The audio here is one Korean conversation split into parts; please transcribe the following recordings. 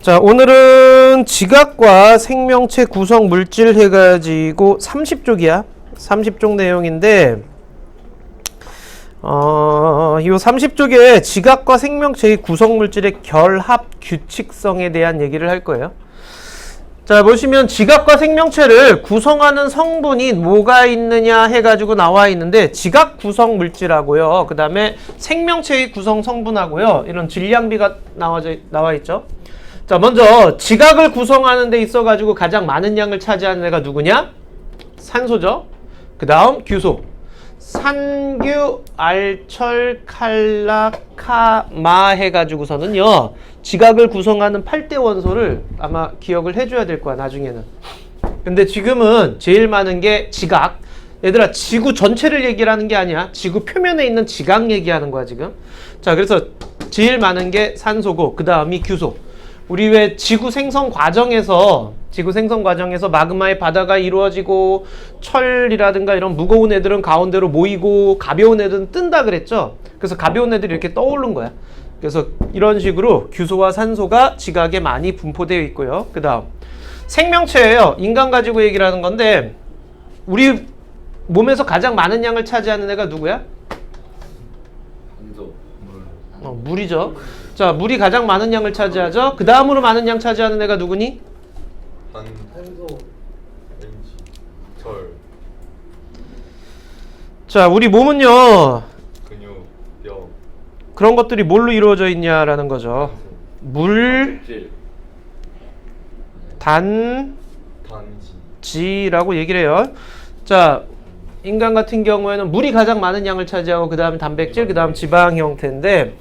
자, 오늘은 지각과 생명체 구성 물질 해가지고 30쪽이야. 30쪽 내용인데, 요 30쪽에 지각과 생명체의 구성 물질의 결합 규칙성에 대한 얘기를 할 거예요. 자, 보시면 지각과 생명체를 구성하는 성분이 뭐가 있느냐 해가지고 나와 있는데, 지각 구성 물질하고요, 그 다음에 생명체의 구성 성분하고요, 이런 질량비가 나와 있죠. 자, 먼저 지각을 구성하는 데 있어가지고 가장 많은 양을 차지하는 애가 누구냐? 산소죠. 그 다음 규소. 산규, 알철, 칼락, 카마 해가지고서는요, 지각을 구성하는 8대 원소를 아마 기억을 해줘야 될 거야, 나중에는. 근데 지금은 제일 많은 게 지각. 얘들아, 지구 전체를 얘기를 하는 게 아니야. 지구 표면에 있는 지각 얘기하는 거야, 지금. 자, 그래서 제일 많은 게 산소고, 그 다음이 규소. 우리 왜 지구 생성 과정에서 마그마의 바다가 이루어지고, 철이라든가 이런 무거운 애들은 가운데로 모이고, 가벼운 애들은 뜬다 그랬죠? 그래서 가벼운 애들이 이렇게 떠오른 거야. 그래서 이런 식으로 규소와 산소가 지각에 많이 분포되어 있고요. 그 다음 생명체예요. 인간 가지고 얘기를 하는 건데, 우리 몸에서 가장 많은 양을 차지하는 애가 누구야? 물이죠. 자, 물이 가장 많은 양을 차지하죠. 그 다음으로 많은 양 차지하는 애가 누구니? 산소, 왠지, 절, 자, 우리 몸은요, 근육, 뼈, 그런 것들이 뭘로 이루어져 있냐라는 거죠. 물, 단, 단지, 지라고 얘기를 해요. 자, 인간 같은 경우에는 물이 가장 많은 양을 차지하고, 그 다음 단백질, 그 다음 지방 형태인데,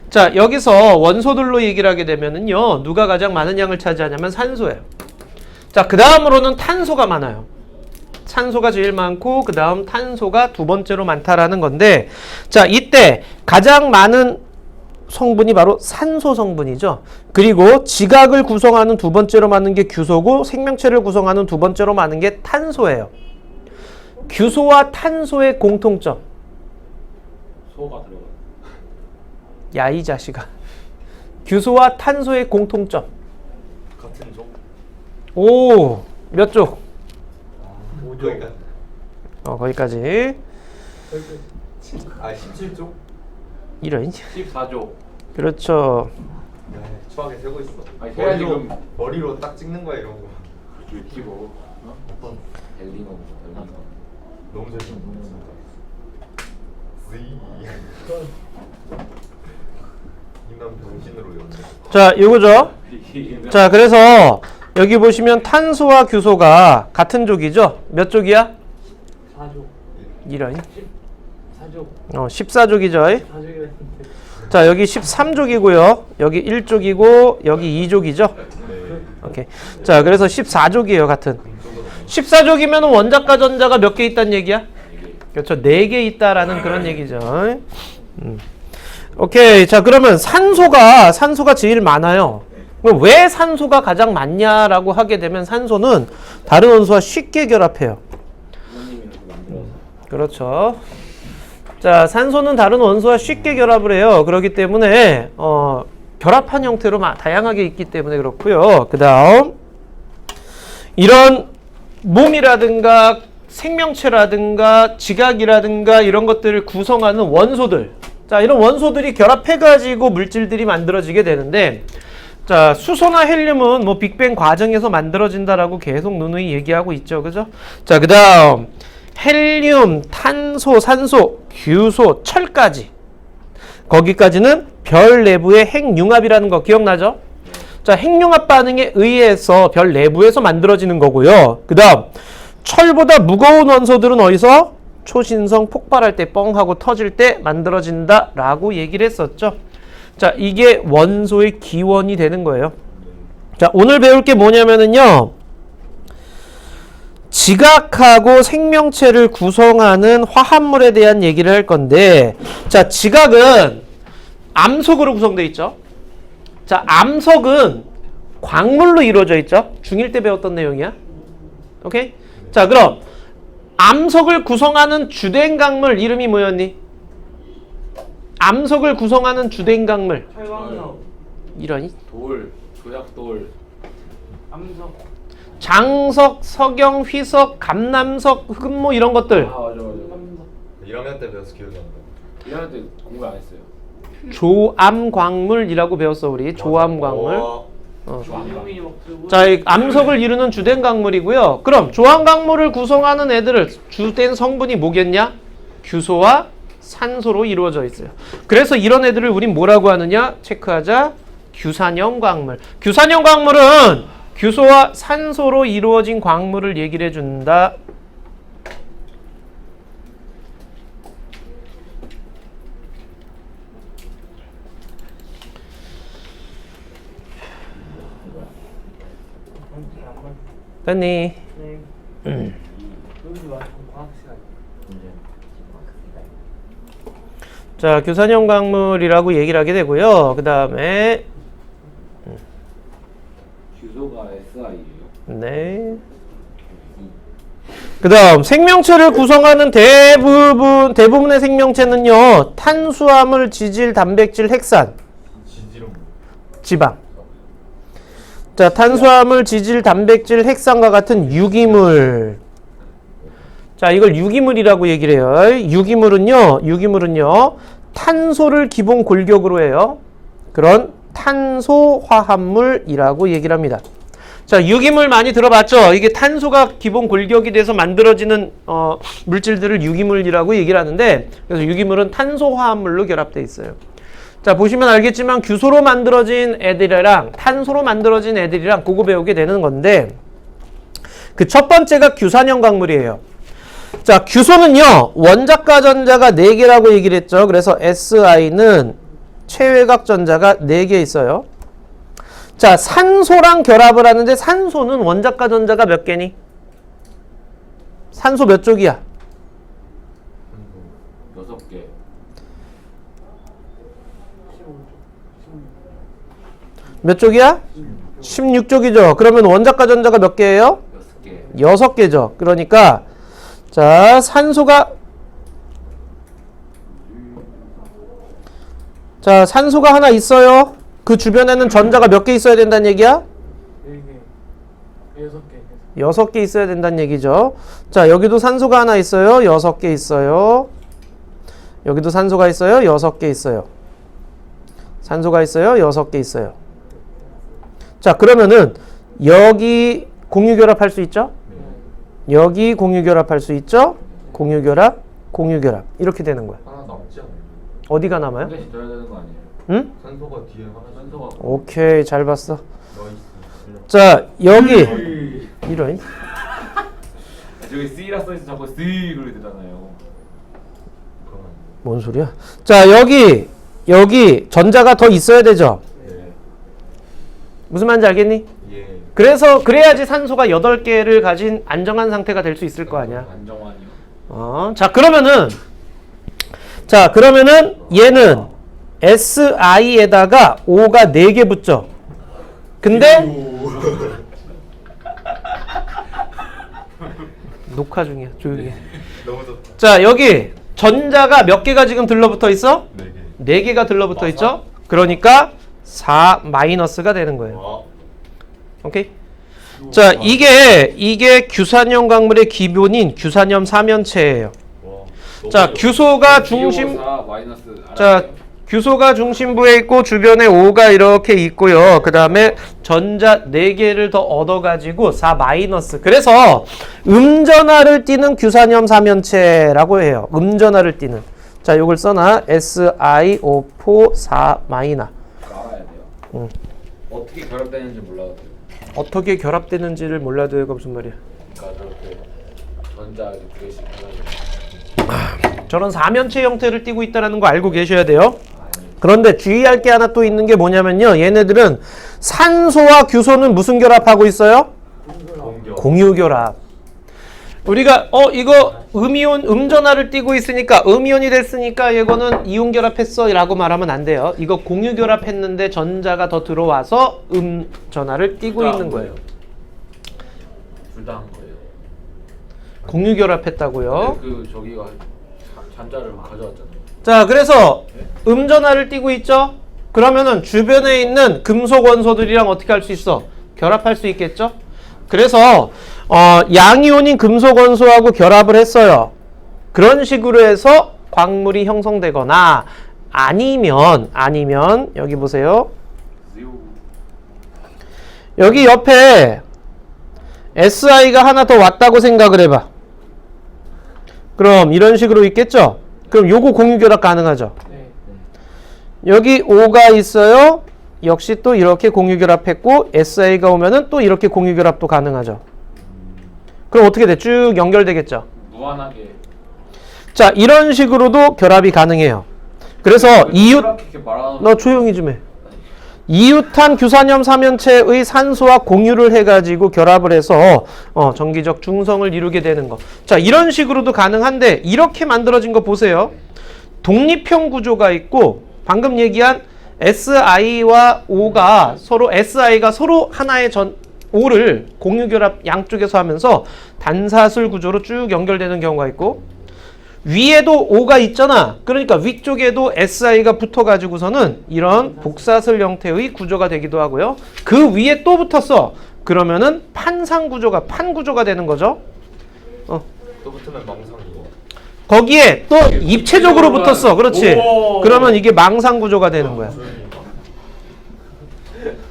자, 여기서 원소들로 얘기를 하게 되면은요, 누가 가장 많은 양을 차지하냐면 산소예요. 자, 그 다음으로는 탄소가 많아요. 산소가 제일 많고, 그 다음 탄소가 두 번째로 많다라는 건데, 자, 이때 가장 많은 성분이 바로 산소 성분이죠. 그리고 지각을 구성하는 두 번째로 많은 게 규소고, 생명체를 구성하는 두 번째로 많은 게 탄소예요. 규소와 탄소의 공통점. 소가 들어가. 야, 이 자식아. 규소와 탄소의 공통점. 같은 종? 오, 몇 쪽? 5종. 거기까지. 17종? 이런. 14조. 그렇죠. 추하게 세고 있어. 아니, 세야 지금 머리로 딱 찍는 거야, 이런 거. 유튜브. 엘리노. 너무 재밌어. 인간 병신으로 연대. 자, 이거죠. 자, 그래서 여기 보시면 탄소와 규소가 같은 족이죠. 몇 족이야? 4조. 이런. 4조. 14족이죠. 4조가 자, 여기 13족이고요. 여기 1족이고 여기 2족이죠. 오케이. 자, 그래서 14족이에요, 같은. 14족이면 원자과 전자가 몇 개 있다는 얘기야? 그렇죠. 4개 있다라는 그런 얘기죠. 오케이. 자, 그러면 산소가 제일 많아요. 그럼 왜 산소가 가장 많냐라고 하게 되면, 산소는 다른 원소와 쉽게 결합해요. 그렇죠. 자, 산소는 다른 원소와 쉽게 결합을 해요. 그렇기 때문에 결합한 형태로 다양하게 있기 때문에 그렇고요. 그 다음 이런 몸이라든가 생명체라든가 지각이라든가 이런 것들을 구성하는 원소들, 자, 이런 원소들이 결합해가지고 물질들이 만들어지게 되는데, 자, 수소나 헬륨은 뭐 빅뱅 과정에서 만들어진다라고 계속 누누이 얘기하고 있죠. 그죠? 자, 그 다음 헬륨, 탄소, 산소, 규소, 철까지, 거기까지는 별 내부의 핵융합이라는 거 기억나죠? 자, 핵융합 반응에 의해서 별 내부에서 만들어지는 거고요. 그 다음 철보다 무거운 원소들은 어디서? 초신성 폭발할 때, 뻥 하고 터질 때 만들어진다 라고 얘기를 했었죠. 자, 이게 원소의 기원이 되는 거예요. 자, 오늘 배울 게 뭐냐면은요, 지각하고 생명체를 구성하는 화합물에 대한 얘기를 할 건데, 자, 지각은 암석으로 구성되어 있죠. 자, 암석은 광물로 이루어져 있죠. 중1 때 배웠던 내용이야. 오케이? 자, 그럼 암석을 구성하는 주된 강물 이름이 뭐였니? 암석을 구성하는 주된 강물. 이런 돌, 조약돌, 암석. 장석, 석영, 휘석, 감남석, 흑모 이런 것들. 아 맞아. 음. 1학년 때 배워서 기억이 안 나. 이럴 때 공부 안 했어요. 조암광물이라고 배웠어 우리. 조암광물. 조암이 막 들고. 자, 이 암석을 이루는 주된 광물이고요. 그럼 조암광물을 구성하는 애들을 주된 성분이 뭐겠냐? 규소와 산소로 이루어져 있어요. 그래서 이런 애들을 우린 뭐라고 하느냐? 체크하자. 규산형 광물. 규산형 광물은 규소와 산소로 이루어진 광물을 얘기를 해준다. 됐니? 네. 여기서 와 과학 시간. 자, 규산형 광물이라고 얘기를 하게 되고요. 그 다음에 규소가 SI예요. 네. 그 다음 생명체를 구성하는 대부분의 생명체는요. 탄수화물, 지질, 단백질, 핵산, 지지름. 지방. 자, 탄수화물, 지질, 단백질, 핵산과 같은 유기물. 자, 이걸 유기물이라고 얘기를 해요. 유기물은요, 탄소를 기본 골격으로 해요. 그런 탄소화합물이라고 얘기를 합니다. 자, 유기물 많이 들어봤죠? 이게 탄소가 기본 골격이 돼서 만들어지는 물질들을 유기물이라고 얘기를 하는데, 그래서 유기물은 탄소화합물로 결합되어 있어요. 자, 보시면 알겠지만 규소로 만들어진 애들이랑 탄소로 만들어진 애들이랑 그거 배우게 되는 건데, 그 첫 번째가 규산형 광물이에요. 자, 규소는요, 원자과 전자가 4개라고 얘기를 했죠. 그래서 SI는 최외곽 전자가 4개 있어요. 자, 산소랑 결합을 하는데 산소는 원자과 전자가 몇 개니? 산소 몇 쪽이야? 6개. 몇 쪽이야? 16쪽이죠. 그러면 원자과 전자가 몇 개예요? 6개. 6개죠. 그러니까 자, 산소가 하나 있어요. 그 주변에는 전자가 몇 개 있어야 된다는 얘기야? 4개. 6개 있어야 된다는 얘기죠. 자, 여기도 산소가 하나 있어요. 6개 있어요. 여기도 산소가 있어요. 6개 있어요. 산소가 있어요. 6개 있어요. 자, 그러면은 여기 공유결합할 수 있죠? 여기 공유결합할 수 있죠? 공유결합, 공유결합. 이렇게 되는 거야. 하나 남지 않아요? 어디가 남아요? 한 개씩 줘야 되는 거 아니에요? 응? 산소가 뒤에 하나 산소가. 오케이, 잘 봤어. 넣어있어. 자, 여기 이런 저기 C라 써있어 자꾸 C 그러게 되잖아요. 뭔 소리야? 자, 여기 전자가 더 있어야 되죠? 네. 무슨 말인지 알겠니? 예. 그래야지 산소가 8개를 가진 안정한 상태가 될 수 있을 거 아니야. 안정환이요. 자, 그러면은 얘는 SI에다가 O가 4개 붙죠. 근데 녹화 중이야. 조용히 해. 너무 좋다. 자, 여기 전자가 몇 개가 지금 들러붙어 있어? 4개. 4개가 들러붙어 있죠? 그러니까 4 마이너스가 되는 거예요. 와. 오케이? 자, 이게 규산형 광물의 기본인 규산염 사면체예요. 와. 자, 규소가 중심 마이너스. 자, 규소가 중심부에 있고 주변에 O가 이렇게 있고요. 그 다음에 전자 4개를 더 얻어가지고 4 마이너스. 그래서 음전하를 띠는 규산염 사면체라고 해요. 음전하를 띠는. 자, 요걸 써놔. SiO4 4 마이너. 알아야 돼요. 응. 어떻게 결합되는지 몰라도 돼요. 어떻게 결합되는지를 몰라도 이거 무슨 말이야? 그러니까 저렇게 전자 2개씩 해가지고. 저런 사면체 형태를 띠고 있다는 거 알고 계셔야 돼요. 그런데 주의할 게 하나 또 있는 게 뭐냐면요. 얘네들은 산소와 규소는 무슨 결합하고 있어요? 공격. 공유결합. 우리가 이거 음전하를 띠고 있으니까 음이온이 됐으니까 이거는 이온 결합했어 라고 말하면 안 돼요. 이거 공유 결합했는데 전자가 더 들어와서 음전하를 띠고 있는 거예요. 둘 다 한 거예요. 공유 결합했다고요. 근데 그 저기가 잔자를 가져왔잖아요. 자, 그래서 음전하를 띠고 있죠. 그러면은 주변에 있는 금속 원소들이랑 어떻게 할 수 있어? 결합할 수 있겠죠? 그래서 양이온인 금속 원소하고 결합을 했어요. 그런 식으로 해서 광물이 형성되거나 아니면 여기 보세요. 여기 옆에 SI가 하나 더 왔다고 생각을 해봐. 그럼 이런 식으로 있겠죠? 그럼 요거 공유결합 가능하죠? 네. 여기 O가 있어요. 역시 또 이렇게 공유결합했고 SI가 오면은 또 이렇게 공유결합도 가능하죠. 그럼 어떻게 돼? 쭉 연결되겠죠? 무한하게. 자, 이런 식으로도 결합이 가능해요. 그래서 이렇게 말하는. 너 조용히 좀 해. 이웃한 규산염 삼연체의 산소와 공유를 해가지고 결합을 해서 정기적 중성을 이루게 되는 거. 자, 이런 식으로도 가능한데 이렇게 만들어진 거 보세요. 독립형 구조가 있고 방금 얘기한 SI와 O가 서로 SI가 서로 하나의 O를 공유결합 양쪽에서 하면서 단사슬 구조로 쭉 연결되는 경우가 있고 위에도 O가 있잖아. 그러니까 위쪽에도 SI가 붙어가지고서는 이런 복사슬 형태의 구조가 되기도 하고요. 그 위에 또 붙었어. 그러면은 판상 구조가 판 구조가 되는 거죠. 또 붙으면 망상이고. 거기에 또 입체적으로 붙었어. 그렇지. 오. 그러면 이게 망상 구조가 되는 거야.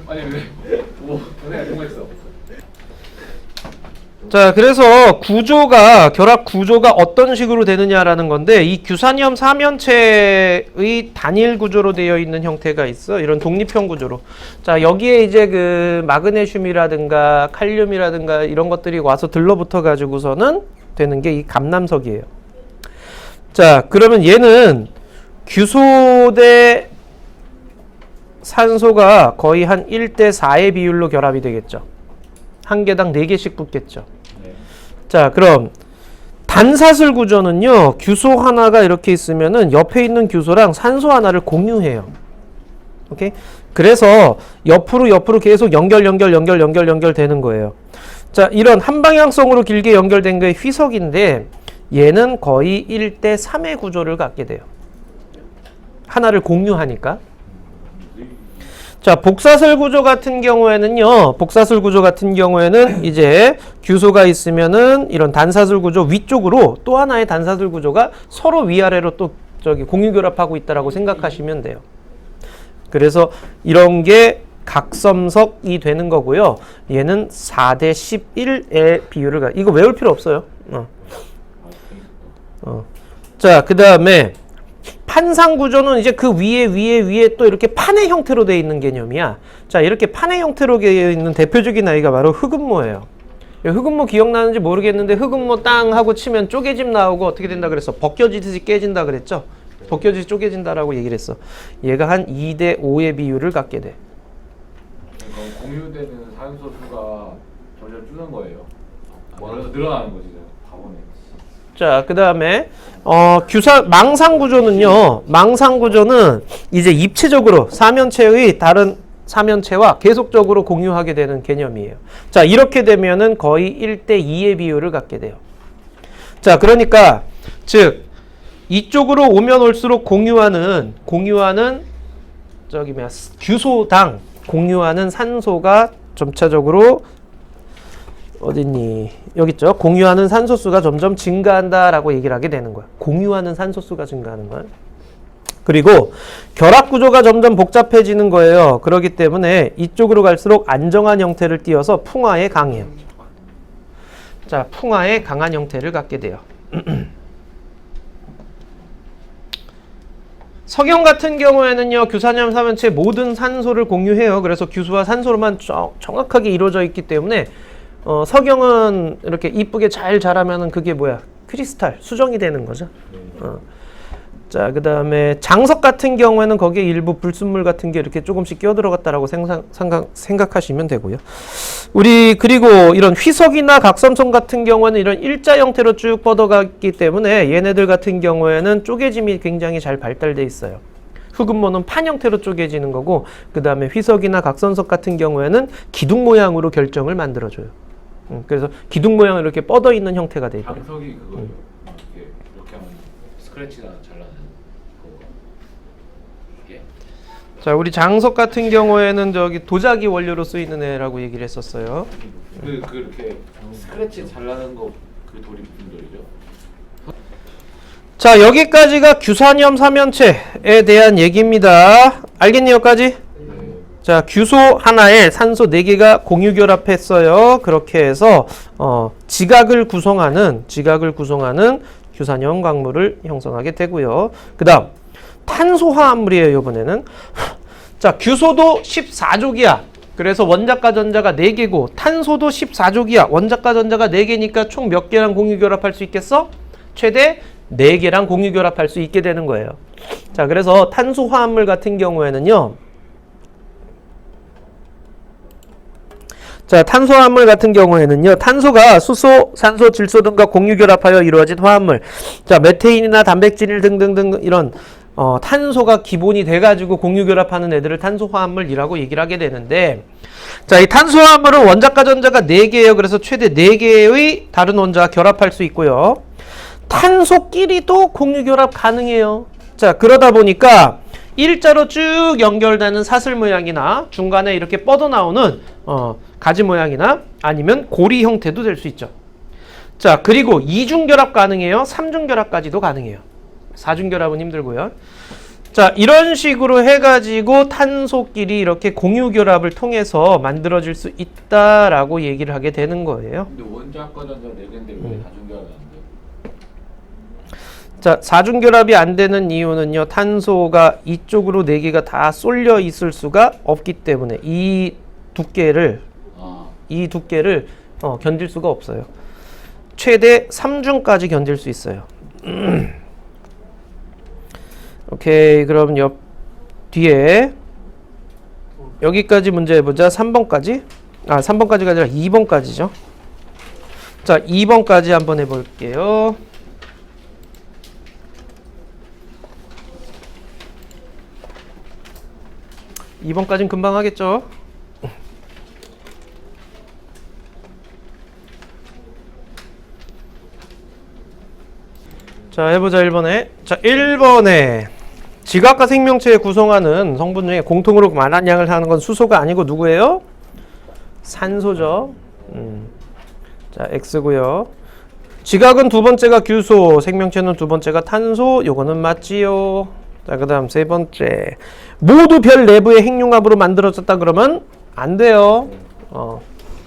아니 왜? 오, 내가 공했어. 자, 그래서 결합 구조가 어떤 식으로 되느냐라는 건데 이 규산염 삼연체의 단일 구조로 되어 있는 형태가 있어. 이런 독립형 구조로. 자, 여기에 이제 그 마그네슘이라든가 칼륨이라든가 이런 것들이 와서 들러붙어 가지고서는 되는 게 이 감남석이에요. 자, 그러면 얘는 규소 대 산소가 거의 한 1대 4의 비율로 결합이 되겠죠. 한 개당 4개씩 붙겠죠. 네. 자, 그럼 단사슬 구조는요. 규소 하나가 이렇게 있으면은 옆에 있는 규소랑 산소 하나를 공유해요. 오케이? 그래서 옆으로 계속 연결되는 거예요. 자, 이런 한 방향성으로 길게 연결된 게 휘석인데 얘는 거의 1대 3의 구조를 갖게 돼요. 하나를 공유하니까. 자, 복사슬 구조 같은 경우에는요. 이제 규소가 있으면은 이런 단사슬 구조 위쪽으로 또 하나의 단사슬 구조가 서로 위아래로 또 공유 결합하고 있다라고 생각하시면 돼요. 그래서 이런 게 각섬석이 되는 거고요. 얘는 4대 11의 비율을 이거 외울 필요 없어요. 자, 그다음에 판상 구조는 이제 그 위에 또 이렇게 판의 형태로 되어 있는 개념이야. 자, 이렇게 판의 형태로 되어 있는 대표적인 아이가 바로 흑음모예요. 흑음모 기억나는지 모르겠는데 흑음모 땅 하고 치면 쪼개짐 나오고 어떻게 된다 그랬어? 벗겨지듯이 깨진다 그랬죠? 벗겨지듯이 쪼개진다라고 얘기를 했어. 얘가 한 2대 5의 비율을 갖게 돼. 그러니까 공유되는 산소 수가 점점 주는 거예요. 그래서 늘어나는 거지. 바보네. 자, 그 다음에 망상 구조는 이제 입체적으로 사면체의 다른 사면체와 계속적으로 공유하게 되는 개념이에요. 자, 이렇게 되면은 거의 1대 2의 비율을 갖게 돼요. 자, 그러니까 즉 이쪽으로 오면 올수록 공유하는 규소당 공유하는 산소가 점차적으로 어딨니? 여기 있죠. 공유하는 산소수가 점점 증가한다라고 얘기를 하게 되는 거야. 공유하는 산소수가 증가하는 거야. 그리고 결합 구조가 점점 복잡해지는 거예요. 그렇기 때문에 이쪽으로 갈수록 안정한 형태를 띄어서 풍화에 강해요. 자, 풍화에 강한 형태를 갖게 돼요. 석영 같은 경우에는요, 규산염 삼연체 모든 산소를 공유해요. 그래서 규소와 산소로만 정확하게 이루어져 있기 때문에 석영은 이렇게 이쁘게 잘 자라면은 그게 뭐야? 크리스탈, 수정이 되는 거죠. 자, 그 다음에 장석 같은 경우에는 거기에 일부 불순물 같은 게 이렇게 조금씩 끼어 들어갔다라고 생각하시면 되고요. 그리고 이런 휘석이나 각섬석 같은 경우에는 이런 일자 형태로 쭉 뻗어갔기 때문에 얘네들 같은 경우에는 쪼개짐이 굉장히 잘 발달돼 있어요. 흑음모는 판 형태로 쪼개지는 거고, 그 다음에 휘석이나 각섬석 같은 경우에는 기둥 모양으로 결정을 만들어줘요. 그래서 기둥 모양으로 이렇게 뻗어 있는 형태가 돼 있거든요. 장석이 그거예요. 이렇게 하면 스크래치가 잘 나는 자, 우리 장석 같은 경우에는 저기 도자기 원료로 쓰이는 애라고 얘기를 했었어요. 이렇게 스크래치 잘나는 거 그 돌이 무슨 돌이죠? 자, 여기까지가 규산염 삼연체에 대한 얘기입니다. 알겠니, 여기까지? 자, 규소 하나에 산소 4개가 공유결합했어요. 그렇게 해서 지각을 구성하는 규산염 광물을 형성하게 되고요. 그 다음 탄소화합물이에요, 이번에는. 자, 규소도 14족이야. 그래서 원자과 전자가 4개고 탄소도 14족이야. 원자과 전자가 4개니까 총 몇 개랑 공유결합할 수 있겠어? 최대 4개랑 공유결합할 수 있게 되는 거예요. 자, 그래서 탄소화합물 같은 경우에는요. 자, 탄소화합물 같은 경우에는요. 탄소가 수소, 산소, 질소 등과 공유결합하여 이루어진 화합물. 자, 메테인이나 단백질 등등등 이런 탄소가 기본이 돼가지고 공유결합하는 애들을 탄소화합물이라고 얘기를 하게 되는데, 자, 이 탄소화합물은 원자과 전자가 4개예요. 그래서 최대 4개의 다른 원자와 결합할 수 있고요. 탄소끼리도 공유결합 가능해요. 자, 그러다 보니까 일자로 쭉 연결되는 사슬 모양이나 중간에 이렇게 뻗어나오는 가지 모양이나 아니면 고리 형태도 될 수 있죠. 자, 그리고 이중결합 가능해요. 삼중결합까지도 가능해요. 사중결합은 힘들고요. 자, 이런 식으로 해가지고 탄소끼리 이렇게 공유결합을 통해서 만들어질 수 있다라고 얘기를 하게 되는 거예요. 근데 원자과 전자 4개인데 왜 다중결합이 안 돼요? 자, 사중결합이 안 되는 이유는요. 탄소가 이쪽으로 4개가 다 쏠려 있을 수가 없기 때문에 이 두께를 견딜 수가 없어요. 최대 3중까지 견딜 수 있어요. 오케이, 그럼 뒤에 여기까지 문제 해보자. 3번까지. 3번까지가 아니라 2번까지죠. 자, 2번까지 한번 해볼게요. 2번까지는 금방 하겠죠. 자, 해보자. 1번에. 자, 1번에 지각과 생명체에 구성하는 성분 중에 공통으로 많은 양을 하는 건 수소가 아니고 누구예요? 산소죠. 자, X고요. 지각은 두 번째가 규소, 생명체는 두 번째가 탄소. 요거는 맞지요. 자, 그 다음 3번째. 모두 별 내부의 핵융합으로 만들어졌다 그러면 안 돼요.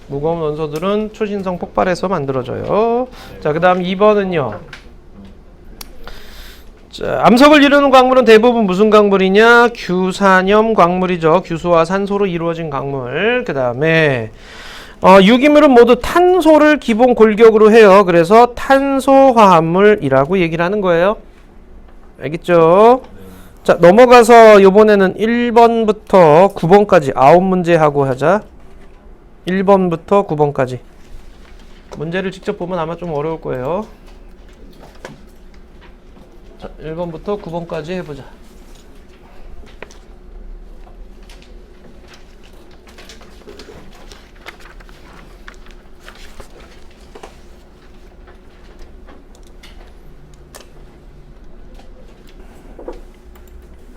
무거운 원소들은 초신성 폭발해서 만들어져요. 자, 그 다음 2번은요. 자, 암석을 이루는 광물은 대부분 무슨 광물이냐? 규산염 광물이죠. 규소와 산소로 이루어진 광물. 그 다음에 유기물은 모두 탄소를 기본 골격으로 해요. 그래서 탄소화합물이라고 얘기를 하는 거예요. 알겠죠? 자, 넘어가서 요번에는 1번부터 9번까지 9문제 하고 하자. 1번부터 9번까지. 문제를 직접 보면 아마 좀 어려울 거예요. 자, 1번부터 9번까지 해보자.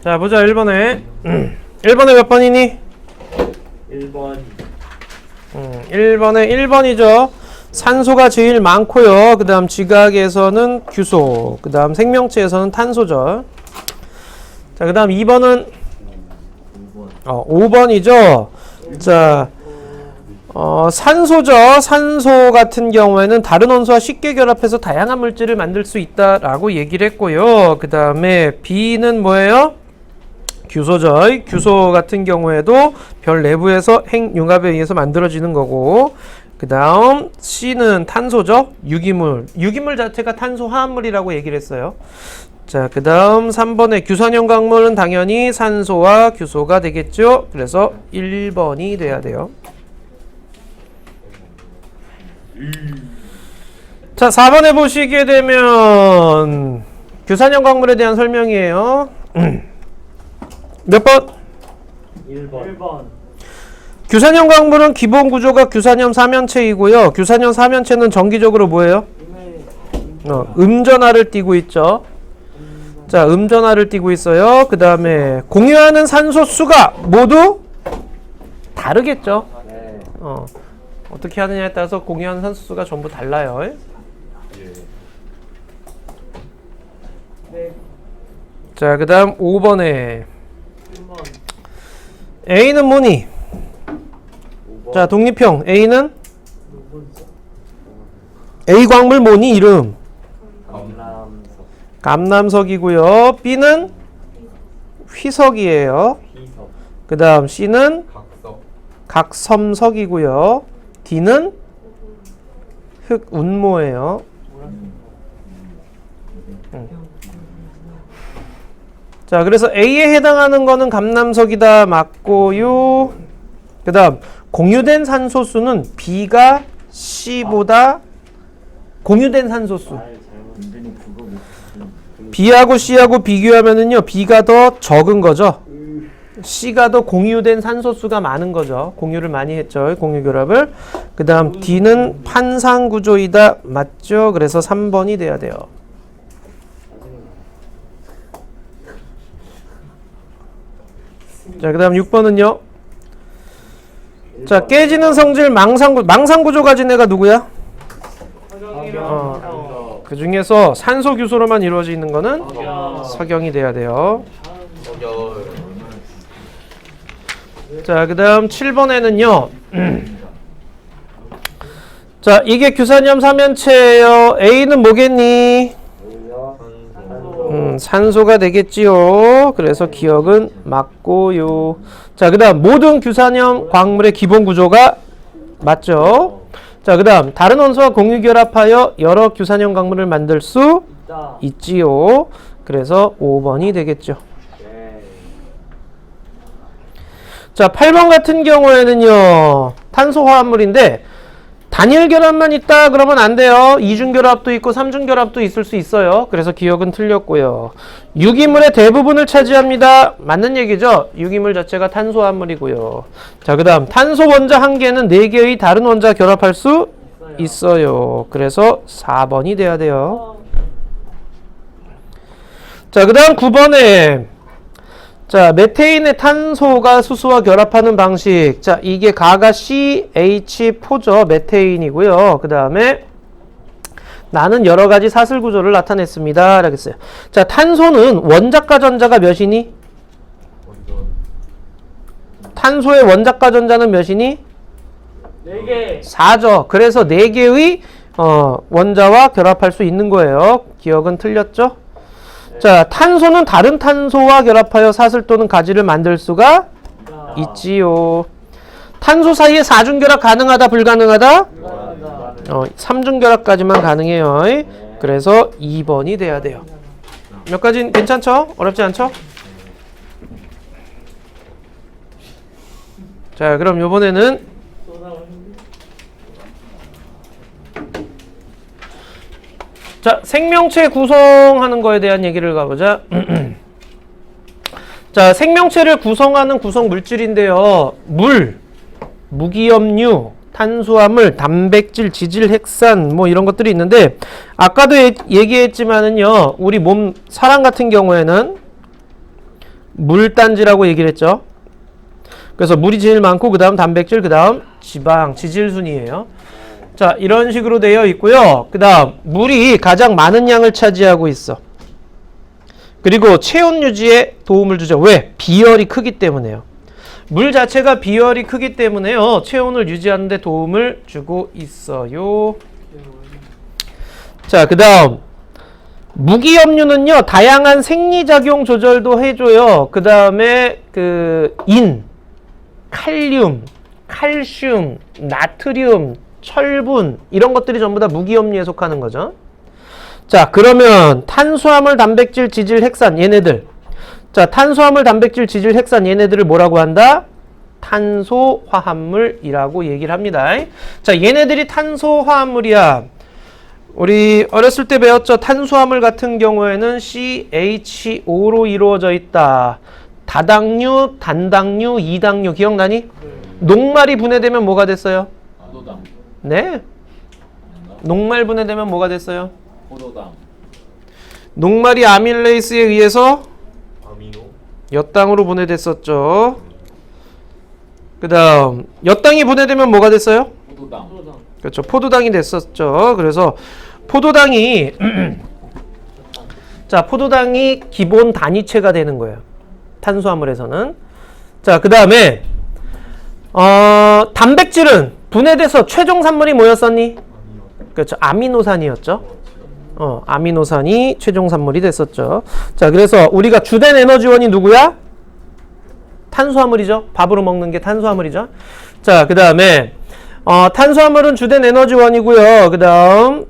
자, 보자. 1번에 1번에 몇 번이니? 1번 1번에 1번이죠. 산소가 제일 많고요. 그 다음 지각에서는 규소, 그 다음 생명체에서는 탄소죠. 자, 그 다음 2번은 5번이죠. 자, 산소죠. 산소 같은 경우에는 다른 원소와 쉽게 결합해서 다양한 물질을 만들 수 있다라고 얘기를 했고요. 그 다음에 B는 뭐예요? 규소죠. 규소 같은 경우에도 별 내부에서 핵융합에 의해서 만들어지는 거고, 그 다음 C는 탄소죠. 유기물 자체가 탄소 화합물이라고 얘기를 했어요. 자, 그 다음 3번의 규산염 광물은 당연히 산소와 규소가 되겠죠. 그래서 1번이 돼야 돼요. 자, 4번에 보시게 되면 규산염 광물에 대한 설명이에요. 몇 번? 1번 규산염 광물은 기본 구조가 규산염 삼연체이고요. 규산염 삼연체는 정기적으로 뭐예요? 음전하를 띠고 있죠. 자, 음전하를 띠고 있어요. 그 다음에 공유하는 산소 수가 모두 다르겠죠. 네. 어떻게 하느냐에 따라서 공유하는 산소 수가 전부 달라요. 예. 네. 자, 그 다음 5번에 1번. A는 뭐니? 5번. 자, 독립형 A는 5번. A 광물 뭐니? 이름 강남석. 감남석이고요. B는 휘석이에요. 비석. 그 다음 C는 각석. 각섬석이고요. D는 흑운모예요. 자, 그래서 A에 해당하는 거는 감남석이다. 맞고요. 그 다음 공유된 산소수는 B가 C보다 공유된 산소수. B하고 C하고 비교하면은요, B가 더 적은 거죠. C가 더 공유된 산소수가 많은 거죠. 공유를 많이 했죠. 공유결합을. 그 다음 D는 판상구조이다. 맞죠? 그래서 3번이 돼야 돼요. 자, 그 다음 6번은요. 자, 깨지는 성질 망상구조 가진 애가 누구야? 그 중에서 산소 규소로만 이루어져 있는 거는 석영이 돼야 돼요. 자, 그 다음 7번에는요. 자, 이게 규산염 삼연체예요. A는 뭐겠니? 산소가 되겠지요. 그래서 기억은 맞고요. 자, 그 다음 모든 규산염 광물의 기본 구조가 맞죠. 자, 그 다음 다른 원소와 공유 결합하여 여러 규산염 광물을 만들 수 있다. 있지요. 그래서 5번이 되겠죠. 네. 자, 8번 같은 경우에는요. 탄소 화합물인데 단일 결합만 있다 그러면 안 돼요. 이중 결합도 있고 삼중 결합도 있을 수 있어요. 그래서 기억은 틀렸고요. 유기물의 대부분을 차지합니다. 맞는 얘기죠. 유기물 자체가 탄소 화합물이고요. 자, 그 다음 탄소 원자 한 개는 4개의 다른 원자 결합할 수 있어요. 그래서 4번이 돼야 돼요. 자, 그 다음 9번에 자, 메테인의 탄소가 수소와 결합하는 방식. 자, 이게 가가 CH4죠. 메테인이고요. 그 다음에 나는 여러 가지 사슬 구조를 나타냈습니다. 라고 했어요. 자, 탄소는 원자과 전자가 몇이니? 탄소의 원자과 전자는 몇이니? 4개. 4죠. 그래서 4개의 원자와 결합할 수 있는 거예요. 기억은 틀렸죠? 자, 탄소는 다른 탄소와 결합하여 사슬 또는 가지를 만들 수가 있지요. 탄소 사이에 4중 결합 가능하다, 불가능하다? 3중 결합까지만 가능해요. 그래서 2번이 돼야 돼요. 몇 가지 괜찮죠? 어렵지 않죠? 자, 그럼 요번에는 자, 생명체 구성하는 거에 대한 얘기를 가보자. 자, 생명체를 구성하는 구성 물질인데요. 물, 무기염류, 탄수화물, 단백질, 지질, 핵산 뭐 이런 것들이 있는데 아까도 얘기했지만은요. 우리 몸 사람 같은 경우에는 물단지라고 얘기를 했죠. 그래서 물이 제일 많고 그 다음 단백질, 그 다음 지방, 지질순이에요. 자, 이런 식으로 되어 있고요. 그 다음 물이 가장 많은 양을 차지하고 있어. 그리고 체온 유지에 도움을 주죠. 왜? 비열이 크기 때문에요. 물 자체가 비열이 크기 때문에요. 체온을 유지하는 데 도움을 주고 있어요. 자, 그 다음 무기염류는요. 다양한 생리작용 조절도 해줘요. 그 다음에 칼륨, 칼슘, 나트륨, 철분 이런 것들이 전부 다 무기염류에 속하는 거죠. 자, 그러면 탄수화물, 단백질, 지질, 핵산 얘네들. 자, 탄수화물, 단백질, 지질, 핵산 얘네들을 뭐라고 한다? 탄소화합물이라고 얘기를 합니다. 자, 얘네들이 탄소화합물이야. 우리 어렸을 때 배웠죠? 탄수화물 같은 경우에는 CH5로 이루어져 있다. 다당류, 단당류, 이당류 기억나니? 녹말이 분해되면 뭐가 됐어요? 포도당. 네. 녹말 분해되면 뭐가 됐어요? 포도당. 녹말이 아밀레이스에 의해서 아미노. 엿당으로 분해됐었죠. 그 다음 엿당이 분해되면 뭐가 됐어요? 포도당. 포도당. 그렇죠. 포도당이 됐었죠. 그래서 포도당이 자, 포도당이 기본 단위체가 되는 거예요. 탄수화물에서는. 자, 그 다음에 단백질은 분해돼서 최종 산물이 뭐였었니? 그렇죠. 아미노산이었죠. 아미노산이 최종 산물이 됐었죠. 자, 그래서 우리가 주된 에너지원이 누구야? 탄수화물이죠. 밥으로 먹는 게 탄수화물이죠. 자, 그 다음에 탄수화물은 주된 에너지원이고요. 그 다음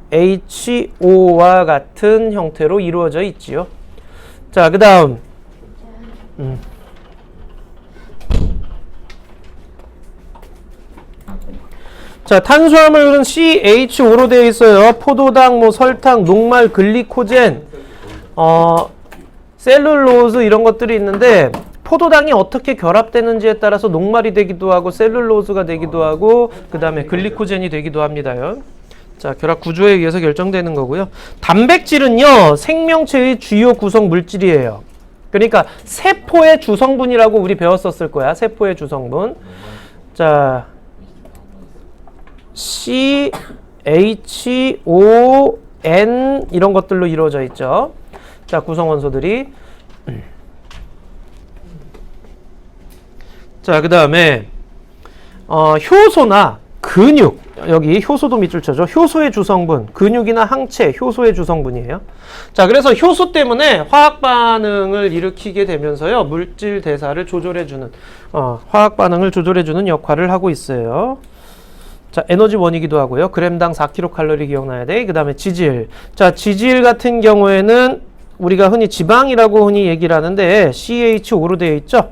CHO와 같은 형태로 이루어져 있지요. 자, 그 다음 자, 탄수화물은 CHO로 되어 있어요. 포도당, 뭐 설탕, 녹말, 글리코젠, 셀룰로즈 이런 것들이 있는데 포도당이 어떻게 결합되는지에 따라서 녹말이 되기도 하고 셀룰로즈가 되기도 하고 그 다음에 글리코젠이 되기도 합니다요. 자, 결합 구조에 의해서 결정되는 거고요. 단백질은요, 생명체의 주요 구성 물질이에요. 그러니까 세포의 주성분이라고 우리 배웠었을 거야. 세포의 주성분. 자, C, H, O, N 이런 것들로 이루어져 있죠. 자, 구성원소들이. 자, 그 다음에 효소나 근육, 여기 효소도 밑줄 쳐줘. 효소의 주성분, 근육이나 항체, 효소의 주성분이에요. 자, 그래서 효소 때문에 화학 반응을 일으키게 되면서요, 물질 대사를 조절해주는, 화학 반응을 조절해주는 역할을 하고 있어요. 자, 에너지원이기도 하고요. 그램당 4kcal 기억나야 돼. 그 다음에 지질. 자, 지질 같은 경우에는 우리가 흔히 지방이라고 흔히 얘기를 하는데 CHO로 되어 있죠.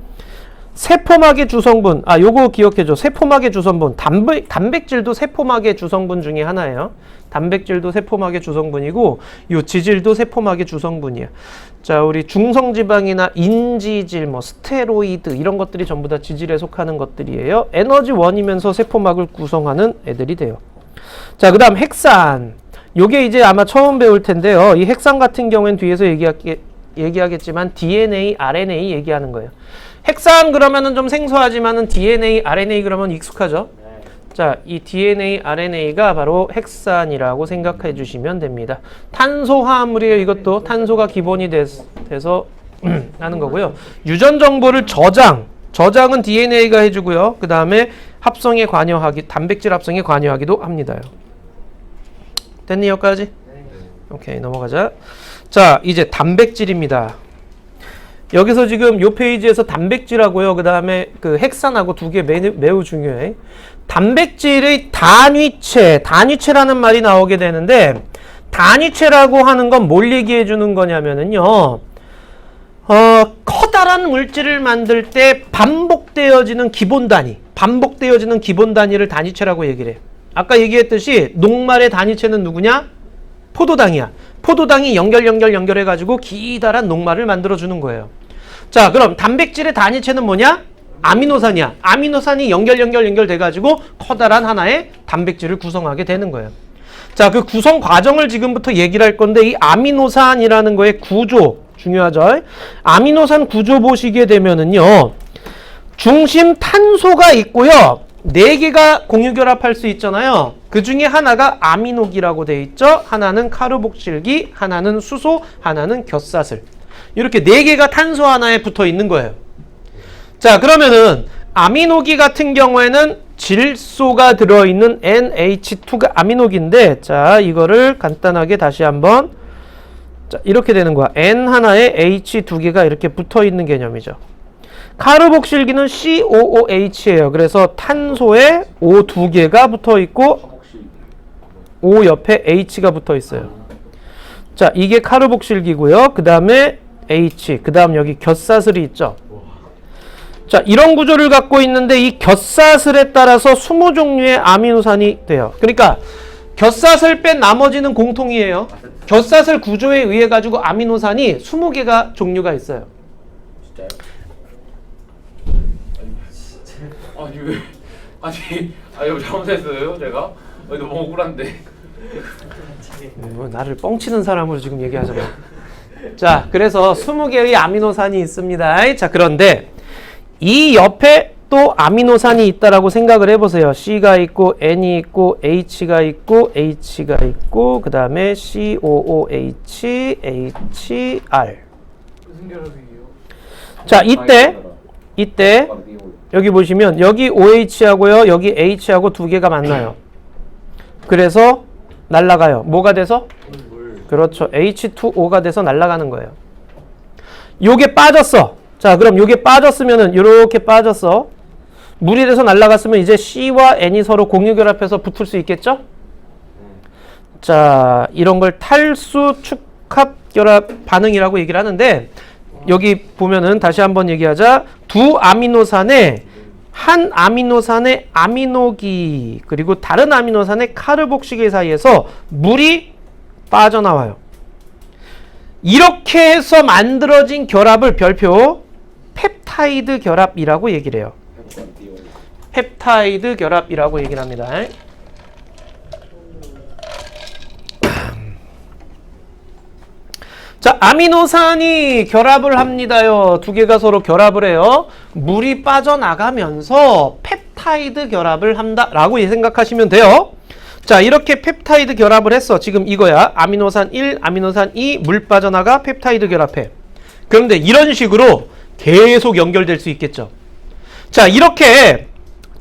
세포막의 주성분, 요거 기억해줘. 세포막의 주성분, 단백질도 세포막의 주성분 중에 하나예요. 단백질도 세포막의 주성분이고, 요 지질도 세포막의 주성분이에요. 자, 우리 중성지방이나 인지질, 뭐 스테로이드 이런 것들이 전부 다 지질에 속하는 것들이에요. 에너지원이면서 세포막을 구성하는 애들이 돼요. 자, 그 다음 핵산. 요게 이제 아마 처음 배울 텐데요. 이 핵산 같은 경우엔 뒤에서 얘기하겠지만 DNA, RNA 얘기하는 거예요. 핵산 그러면은 좀 생소하지만은 DNA, RNA 그러면 익숙하죠? 네. 자, 이 DNA, RNA가 바로 핵산이라고 생각해 주시면 됩니다. 탄소 화합물이에요. 이것도 탄소가 기본이 돼서 하는 거고요. 유전 정보를 저장은 DNA가 해주고요. 그 다음에 합성에 관여하기, 단백질 합성에 관여하기도 합니다요. 됐니 여기까지? 네. 오케이, 넘어가자. 자, 이제 단백질입니다. 여기서 지금 요 페이지에서 단백질하고요. 그 다음에 그 핵산하고 두 개 매우 중요해. 단백질의 단위체라는 말이 나오게 되는데, 단위체라고 하는 건 뭘 얘기해 주는 거냐면은요, 커다란 물질을 만들 때 반복되어지는 기본 단위를 단위체라고 얘기를 해. 아까 얘기했듯이 녹말의 단위체는 누구냐? 포도당이야. 포도당이 연결해가지고 기다란 녹말을 만들어주는 거예요. 자, 그럼 단백질의 단위체는 뭐냐? 아미노산이야. 아미노산이 연결돼가지고 커다란 하나의 단백질을 구성하게 되는 거예요. 자, 그 구성 과정을 지금부터 얘기를 할 건데, 이 아미노산이라는 거의 구조, 중요하죠? 아미노산 구조 보시게 되면은요, 중심 탄소가 있고요, 4개가 공유결합할 수 있잖아요. 그 중에 하나가 아미노기라고 되어 있죠. 하나는 카르복실기, 하나는 수소, 하나는 곁사슬. 이렇게 4개가 탄소 하나에 붙어 있는 거예요. 자, 그러면은 아미노기 같은 경우에는 질소가 들어있는 NH2가 아미노기인데, 자, 이거를 간단하게 다시 한번, 자, 이렇게 되는 거야. N 하나에 H 2개가 이렇게 붙어 있는 개념이죠. 카르복실기는 COOH예요. 그래서 탄소에 O 2개가 붙어 있고 O 옆에 H가 붙어 있어요. 자, 이게 카르복실기고요. 그 다음에 H, 그 다음 여기 곁사슬이 있죠. 자, 이런 구조를 갖고 있는데, 이 곁사슬에 따라서 20종류의 아미노산이 돼요. 그러니까 곁사슬 뺀 나머지는 공통이에요. 곁사슬 구조에 의해 가지고 아미노산이 20개가 종류가 있어요. 진짜요? 아니 왜? 아니 이거 잘못했어요 제가? 너무 억울한데. 뭐 나를 뻥치는 사람으로 지금 얘기하잖아. 자, 그래서 20개의 아미노산이 있습니다. 자, 그런데 이 옆에 또 아미노산이 있다라고 생각을 해보세요. C가 있고 N이 있고 H가 있고 H가 있고 그 다음에 COOH, HR. 무슨 결합이에요? 자, 이때 여기 보시면 여기 OH하고요, 여기 H하고 두 개가 만나요. 그래서 날아가요. 뭐가 돼서? 그렇죠. H2O가 돼서 날아가는 거예요. 요게 빠졌어. 자, 그럼 요게 빠졌으면은 이렇게 빠졌어. 물이 돼서 날아갔으면 이제 C와 N이 서로 공유결합해서 붙을 수 있겠죠? 자, 이런 걸 탈수 축합결합 반응이라고 얘기를 하는데 여기 보면은 다시 한번 얘기하자. 두 아미노산에 한 아미노산의 아미노기 그리고 다른 아미노산의 카르복시계 사이에서 물이 빠져나와요. 이렇게 해서 만들어진 결합을 별표 펩타이드 결합이라고 얘기를 해요. 펩타이드 결합이라고 얘기를 합니다. 자, 아미노산이 결합을 합니다요. 두 개가 서로 결합을 해요. 물이 빠져나가면서 펩타이드 결합을 한다라고 생각하시면 돼요. 자, 이렇게 펩타이드 결합을 했어. 지금 이거야. 아미노산 1, 아미노산 2, 물 빠져나가 펩타이드 결합해. 그런데 이런 식으로 계속 연결될 수 있겠죠. 자, 이렇게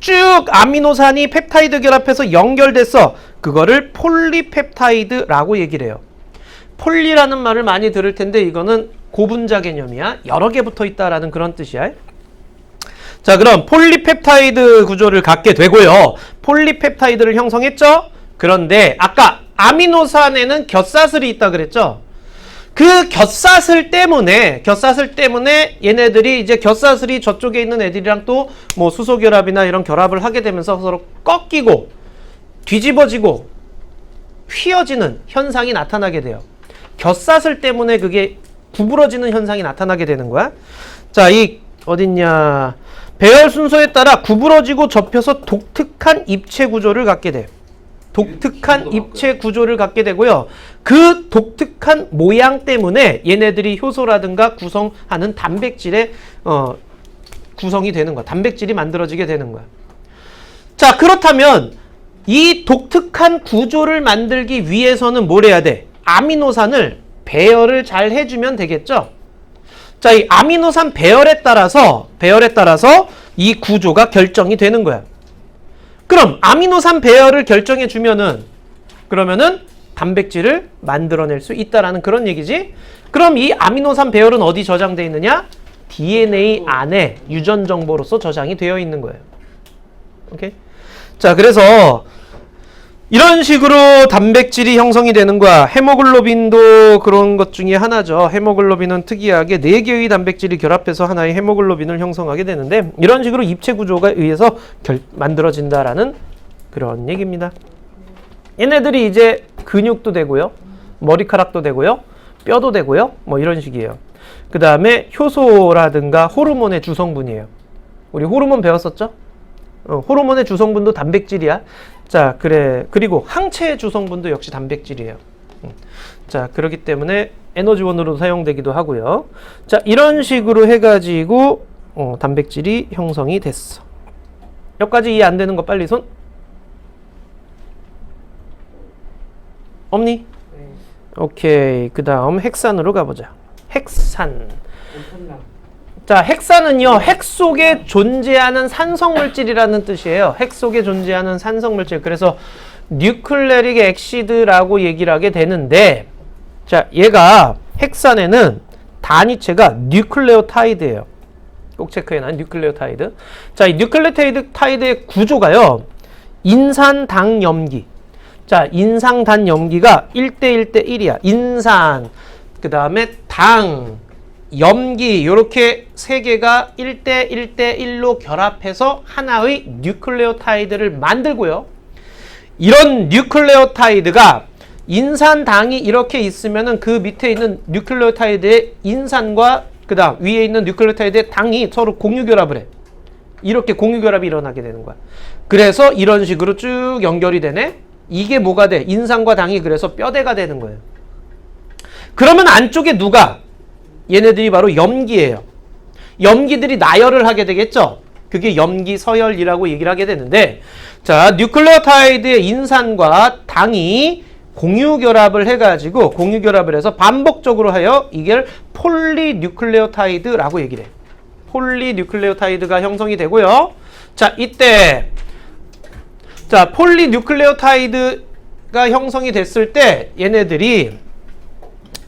쭉 아미노산이 펩타이드 결합해서 연결됐어. 그거를 폴리펩타이드라고 얘기를 해요. 폴리라는 말을 많이 들을 텐데 이거는 고분자 개념이야. 여러 개 붙어 있다라는 그런 뜻이야. 자, 그럼 폴리펩타이드 구조를 갖게 되고요. 폴리펩타이드를 형성했죠? 그런데 아까 아미노산에는 곁사슬이 있다 그랬죠? 그 곁사슬 때문에 얘네들이 이제 곁사슬이 저쪽에 있는 애들이랑 또 뭐 수소결합이나 이런 결합을 하게 되면서 서로 꺾이고 뒤집어지고 휘어지는 현상이 나타나게 돼요. 곁사슬 때문에 그게 구부러지는 현상이 나타나게 되는 거야. 자, 이 어딨냐, 배열 순서에 따라 구부러지고 접혀서 독특한 입체 구조를 갖게 돼. 독특한 입체 구조를 갖게 되고요. 그 독특한 모양 때문에 얘네들이 효소라든가 구성하는 단백질의 구성이 되는 거야. 단백질이 만들어지게 되는 거야. 자, 그렇다면 이 독특한 구조를 만들기 위해서는 뭘 해야 돼? 아미노산을 배열을 잘 해주면 되겠죠? 자, 이 아미노산 배열에 따라서 이 구조가 결정이 되는 거야. 그럼 아미노산 배열을 결정해 주면은 그러면은 단백질을 만들어낼 수 있다라는 그런 얘기지. 그럼 이 아미노산 배열은 어디 저장되어 있느냐? DNA 안에 유전 정보로서 저장이 되어 있는 거예요. 오케이? 자, 그래서 이런 식으로 단백질이 형성이 되는 거야. 헤모글로빈도 그런 것 중에 하나죠. 헤모글로빈은 특이하게 4개의 단백질이 결합해서 하나의 헤모글로빈을 형성하게 되는데 이런 식으로 입체 구조가 의해서 만들어진다라는 그런 얘기입니다. 얘네들이 이제 근육도 되고요. 머리카락도 되고요. 뼈도 되고요. 뭐 이런 식이에요. 그 다음에 효소라든가 호르몬의 주성분이에요. 우리 호르몬 배웠었죠? 호르몬의 주성분도 단백질이야. 자, 그래. 그리고 항체의 주성분도 역시 단백질이에요. 자, 그렇기 때문에 에너지원으로 사용되기도 하고요. 자, 이런 식으로 해가지고 단백질이 형성이 됐어. 여기까지 이해 안 되는 거 빨리 손. 없니? 네. 오케이. 그 다음 핵산으로 가보자. 핵산. 엄청나. 자, 핵산은요, 핵 속에 존재하는 산성물질이라는 뜻이에요. 핵 속에 존재하는 산성물질. 그래서 뉴클레릭 엑시드라고 얘기를 하게 되는데, 자, 얘가 핵산에는 단위체가 뉴클레오타이드예요. 꼭 체크해놔, 뉴클레오타이드. 자, 이 뉴클레오타이드의 구조가요, 인산당염기. 자, 인상단염기가 1대1대1이야. 인산, 그 다음에 당, 염기, 이렇게 세 개가 1대1대1로 결합해서 하나의 뉴클레오타이드를 만들고요. 이런 뉴클레오타이드가 인산당이 이렇게 있으면은 그 밑에 있는 뉴클레오타이드의 인산과 그 다음 위에 있는 뉴클레오타이드의 당이 서로 공유결합을 해. 이렇게 공유결합이 일어나게 되는 거야. 그래서 이런 식으로 쭉 연결이 되네. 이게 뭐가 돼? 인산과 당이 그래서 뼈대가 되는 거예요. 그러면 안쪽에 누가? 얘네들이 바로 염기예요. 염기들이 나열을 하게 되겠죠? 그게 염기 서열이라고 얘기를 하게 되는데, 자, 뉴클레오타이드의 인산과 당이 공유결합을 해가지고, 공유결합을 해서 반복적으로 하여 이걸 폴리뉴클레오타이드라고 얘기를 해요. 폴리뉴클레오타이드가 형성이 되고요. 자, 이때, 자, 폴리뉴클레오타이드가 형성이 됐을 때, 얘네들이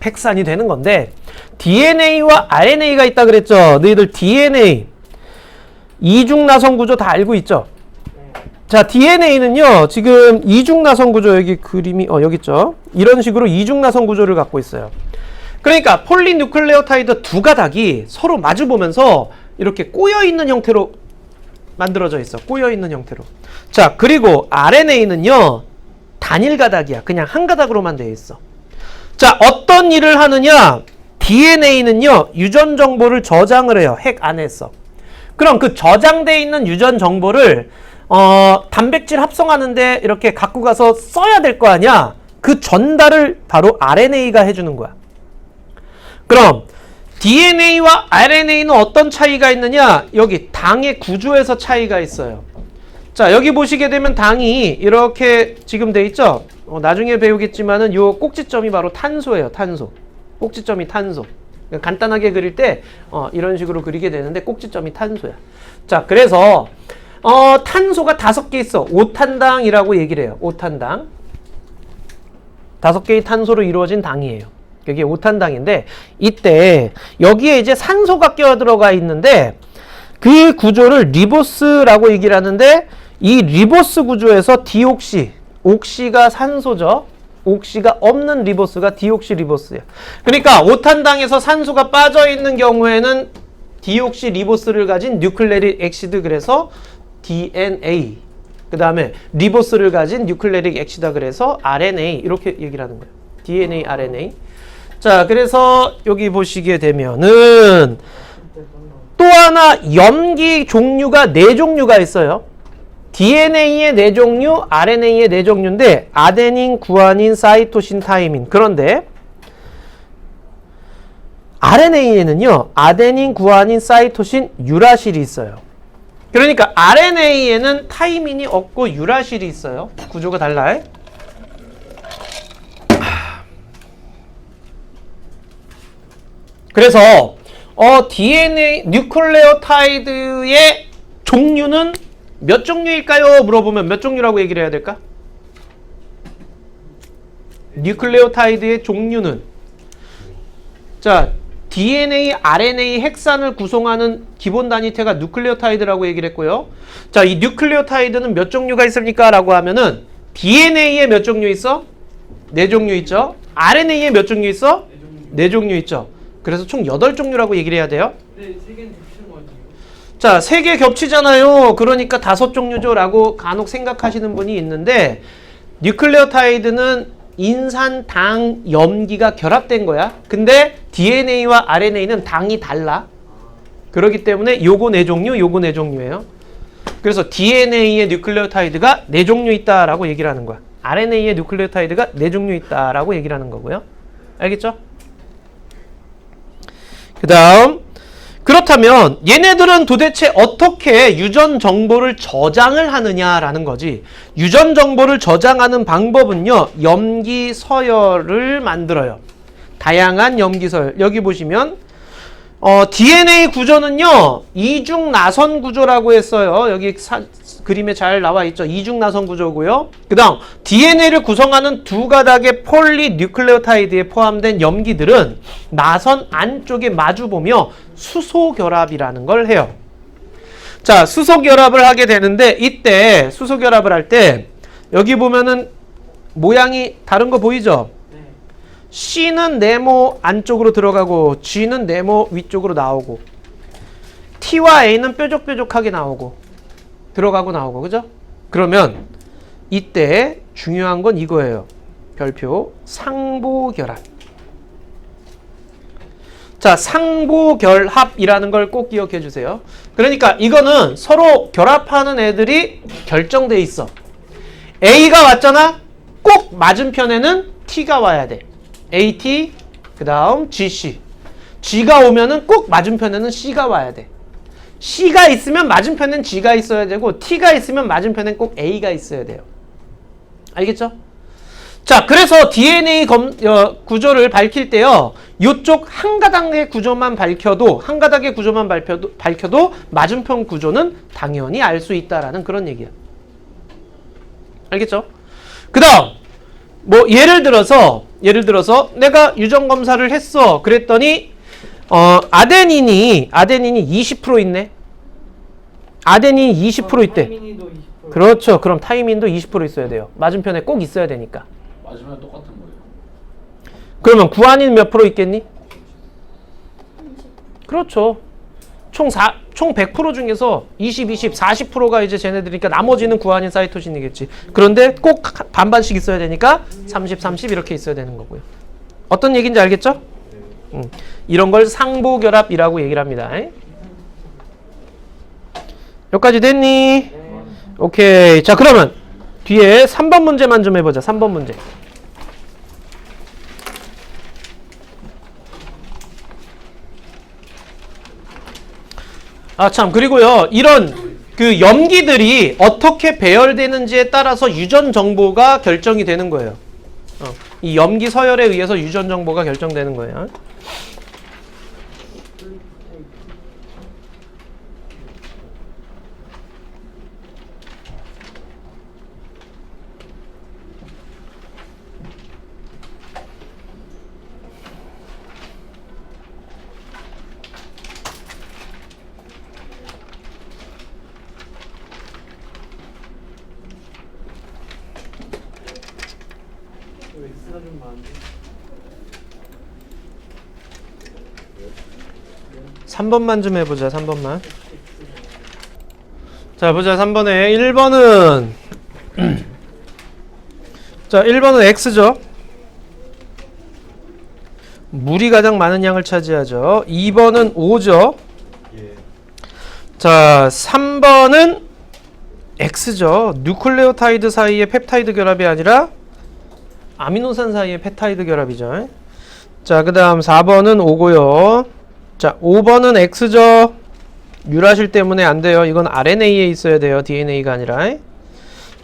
핵산이 되는 건데, DNA와 RNA가 있다 그랬죠? 너희들 DNA, 이중나선 구조 다 알고 있죠? 자, DNA는요, 지금 이중나선 구조, 여기 그림이, 여기 있죠? 이런 식으로 이중나선 구조를 갖고 있어요. 그러니까, 폴리뉴클레오타이드 두 가닥이 서로 마주보면서 이렇게 꼬여있는 형태로 만들어져 있어. 꼬여있는 형태로. 자, 그리고 RNA는요, 단일 가닥이야. 그냥 한 가닥으로만 되어 있어. 자, 어떤 일을 하느냐? DNA는요, 유전 정보를 저장을 해요. 핵 안에서. 그럼 그 저장되어 있는 유전 정보를 단백질 합성하는데 이렇게 갖고 가서 써야 될 거 아니야? 그 전달을 바로 RNA가 해주는 거야. 그럼 DNA와 RNA는 어떤 차이가 있느냐? 여기 당의 구조에서 차이가 있어요. 자, 여기 보시게 되면 당이 이렇게 지금 돼 있죠? 나중에 배우겠지만은 요 꼭지점이 바로 탄소예요. 탄소. 꼭지점이 탄소. 간단하게 그릴 때 이런 식으로 그리게 되는데 꼭지점이 탄소야. 자, 그래서 탄소가 5개 있어. 5탄당이라고 얘기를 해요. 5탄당. 5개의 탄소로 이루어진 당이에요. 여기 5탄당인데 이때 여기에 이제 산소가 껴 들어가 있는데 그 구조를 리보스라고 얘기를 하는데 이 리보스 구조에서 디옥시, 옥시가 산소죠. 옥시가 없는 리보스가 디옥시 리보스예요. 그러니까 5탄당에서 산소가 빠져 있는 경우에는 디옥시 리보스를 가진 뉴클레릭 엑시드, 그래서 DNA. 그 다음에 리보스를 가진 뉴클레릭 엑시드, 그래서 RNA. 이렇게 얘기를 하는 거예요. DNA, RNA. 자, 그래서 여기 보시게 되면은 또 하나 염기 종류가 4종류가 있어요. DNA의 4종류, RNA의 4종류인데 아데닌, 구아닌, 사이토신, 타이민. 그런데 RNA에는요, 아데닌, 구아닌, 사이토신, 유라실이 있어요. 그러니까 RNA에는 타이민이 없고 유라실이 있어요. 구조가 달라요. 그래서 DNA 뉴클레오타이드의 종류는 몇 종류일까요? 물어보면 몇 종류라고 얘기를 해야 될까? 뉴클레오타이드의 종류는, 자, DNA, RNA 핵산을 구성하는 기본 단위체가 뉴클레오타이드라고 얘기를 했고요. 자, 이 뉴클레오타이드는 몇 종류가 있습니까? 라고 하면은 DNA에 몇 종류 있어? 4종류 있죠. RNA에 몇 종류 있어? 4종류 있죠. 그래서 총 8종류라고 얘기를 해야 돼요. 네, 3개는 겹치는 거 같아요. 자, 3개 겹치잖아요. 그러니까 5종류죠 라고 간혹 생각하시는 분이 있는데, 뉴클레오타이드는 인산, 당, 염기가 결합된 거야. 근데 DNA와 RNA는 당이 달라. 그렇기 때문에 요거 4종류, 요거 4종류예요. 그래서 DNA의 뉴클레오타이드가 4종류 있다라고 얘기를 하는 거야. RNA의 뉴클레오타이드가 4종류 있다라고 얘기를 하는 거고요. 알겠죠? 그 다음, 그렇다면 얘네들은 도대체 어떻게 유전 정보를 저장을 하느냐라는 거지. 유전 정보를 저장하는 방법은요, 염기 서열을 만들어요. 다양한 염기 서열. 여기 보시면 DNA 구조는요, 이중 나선 구조라고 했어요. 여기 그림에 잘 나와 있죠. 이중 나선 구조고요. 그 다음 DNA를 구성하는 2가닥의 폴리뉴클레오타이드에 포함된 염기들은 나선 안쪽에 마주보며 수소결합이라는 걸 해요. 자, 수소결합을 하게 되는데, 이때 수소결합을 할 때 여기 보면은 모양이 다른 거 보이죠? 네. C는 네모 안쪽으로 들어가고 G는 네모 위쪽으로 나오고 T와 A는 뾰족뾰족하게 나오고 들어가고 나오고, 그죠? 그러면 이때 중요한 건 이거예요. 별표 상보결합. 자, 상보결합이라는 걸 꼭 기억해 주세요. 그러니까 이거는 서로 결합하는 애들이 결정돼 있어. A가 왔잖아? 꼭 맞은편에는 T가 와야 돼. AT, 그 다음 GC. G가 오면은 꼭 맞은편에는 C가 와야 돼. C가 있으면 맞은편엔 G가 있어야 되고 T가 있으면 맞은편엔 꼭 A가 있어야 돼요. 알겠죠? 자, 그래서 DNA 구조를 밝힐 때요. 요쪽 한 가닥의 구조만 밝혀도 맞은편 구조는 당연히 알 수 있다라는 그런 얘기야. 알겠죠? 그 다음 뭐 예를 들어서 내가 유전 검사를 했어. 그랬더니 아데닌이 20% 있네. 아데닌이 20% 있대. 타이밍이도 20%. 그렇죠. 그럼 타이민도 20% 있어야 돼요. 맞은편에 꼭 있어야 되니까. 맞으면 똑같은 거예요. 그러면 구안인 몇 프로 있겠니? 그렇죠. 총 100% 중에서 20, 40%가 이제 쟤네들이니까 나머지는 구안인 사이토신이겠지. 그런데 꼭 반반씩 있어야 되니까 30, 30 이렇게 있어야 되는 거고요. 어떤 얘기인지 알겠죠? 이런 걸 상보결합이라고 얘기를 합니다. 여기까지 됐니? 오케이. 자, 그러면 뒤에 3번 문제만 좀 해보자. 3번 문제. 아, 참. 그리고요. 이런 그 염기들이 어떻게 배열되는지에 따라서 유전 정보가 결정이 되는 거예요. 이 염기 서열에 의해서 유전 정보가 결정되는 거예요. 왜 X가 좀 많은데? 3번만 좀 해보자. 3번만. 자, 보자. 3번에 1번은 자, 1번은 X죠. 물이 가장 많은 양을 차지하죠. 2번은 O죠. 자, 3번은 X죠. 뉴클레오타이드 사이의 펩타이드 결합이 아니라 아미노산 사이의 펩타이드 결합이죠. 자, 그 다음 4번은 O고요. 자, 5번은 X죠. 유라실 때문에 안 돼요. 이건 RNA에 있어야 돼요. DNA가 아니라.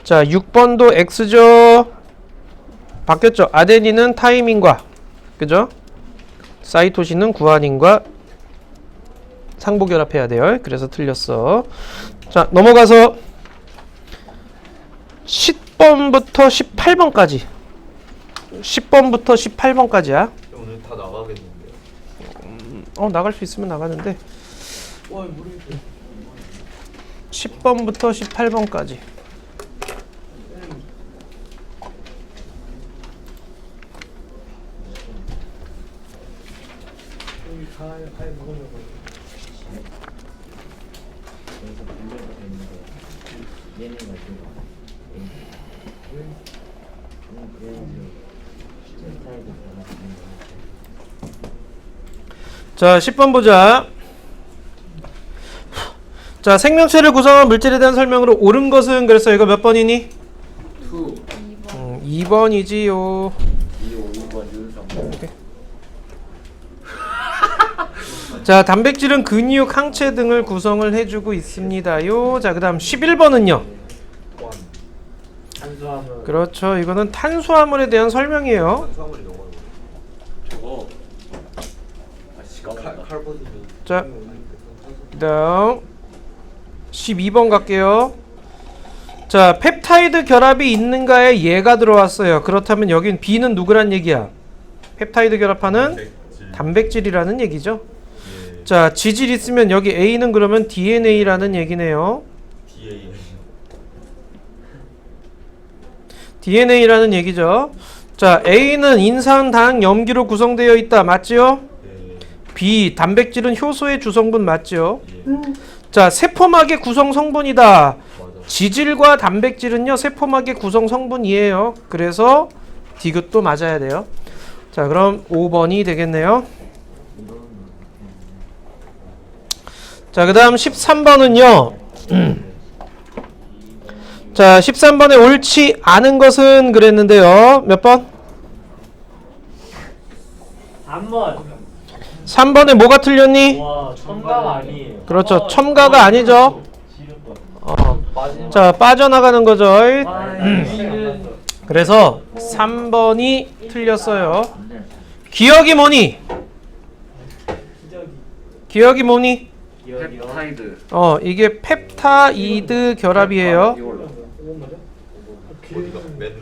자, 6번도 X죠. 바뀌었죠. 아데닌은 타이민과, 그죠? 사이토신은 구안인과 상보결합해야 돼요. 그래서 틀렸어. 자, 넘어가서 10번부터 18번까지. 10번부터 18번까지야. 오늘 다 나가겠는데요. 나갈 수 있으면 나가는데. 와, 모르겠어. 10번부터 18번까지. 여기 가에 먹으려고. 자, 10번 보자. 자, 생명체를 구성한 물질에 대한 설명으로 옳은 것은, 그래서 이거 몇 번이니? 2, 2번이지요. 2, 5번 윤성. 자, 단백질은 근육, 항체 등을 구성을 해주고 있습니다요. 자, 그 다음 11번은요. 탄수화물. 그렇죠. 이거는 탄수화물에 대한 설명이에요. 탄수화물이 너무 저거. 아, 칼보드. 자, 그 다음 12번 갈게요. 자, 펩타이드 결합이 있는가에 얘가 들어왔어요. 그렇다면 여긴 B는 누구란 얘기야? 펩타이드 결합하는 단백질이라는 얘기죠. 자, 지질 있으면 여기 A는 그러면 DNA라는 얘기네요. DNA라는 얘기죠. 자, A는 인산, 당, 염기로 구성되어 있다. 맞지요? B, 단백질은 효소의 주성분 맞지요? 자, 세포막의 구성 성분이다. 지질과 단백질은요, 세포막의 구성 성분이에요. 그래서 디귿도 맞아야 돼요. 자, 그럼 5번이 되겠네요. 자, 그 다음 13번은요. 자, 13번에 옳지 않은 것은 그랬는데요. 몇 번? 3번. 3번에 뭐가 틀렸니? 와, 첨가가 아니에요. 그렇죠. 첨가가 아니죠. 자, 빠져나가는 거죠. 그래서 3번이 틀렸어요. 기억이 뭐니? 기억이 뭐니? 펩타이드. 이게 펩타이드 결합이에요. 이걸로.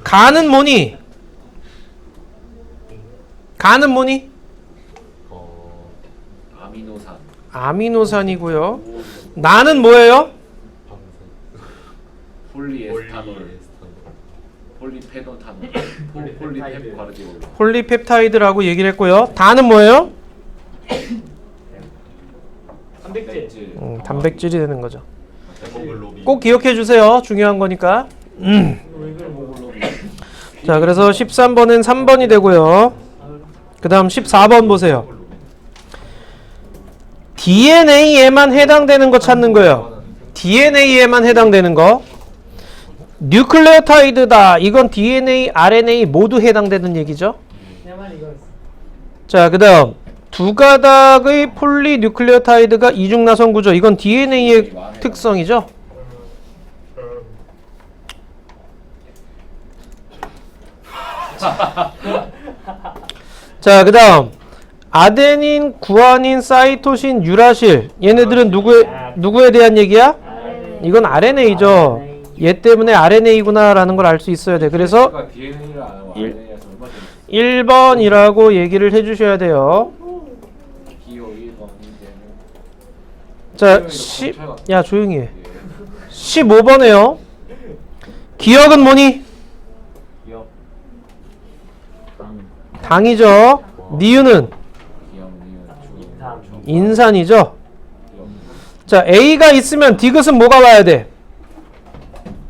간은 뭐니? 간은 뭐니? 아미노산. 아미노산이고요. 나는 뭐예요? 폴리에스타놀. 폴리페노탄올. 폴리펩과르디올. 폴리펩타이드라고 얘기를 했고요. 다는 뭐예요? 단백질. 단백질이 되는 거죠. 꼭 기억해 주세요. 중요한 거니까. 자, 그래서 13번은 3번이 되고요. 그 다음 14번 보세요. DNA에만 해당되는 거 찾는 거예요. DNA에만 해당되는 거. 뉴클레오타이드다. 이건 DNA, RNA 모두 해당되는 얘기죠. 내만 이거였어. 자, 그 다음 두 가닥의 폴리뉴클레오타이드가 이중나선 구조. 이건 DNA의 특성이죠. 자, 그 다음 아데닌, 구아닌, 사이토신, 유라실. 얘네들은 누구에 대한 얘기야? 이건 RNA죠. 얘 때문에 RNA구나 라는 걸 알 수 있어야 돼. 그래서 DNA를 안 하고 RNA에서 얼마 전에 1번이라고 얘기를 해주셔야 돼요. 기호 1번이 자, 야 조용히 해. 15번에요. 기억은 뭐니? 기억. 당이죠. 니은은 인삼. 인산이죠. 자, A가 있으면 디귿은 뭐가 와야 돼?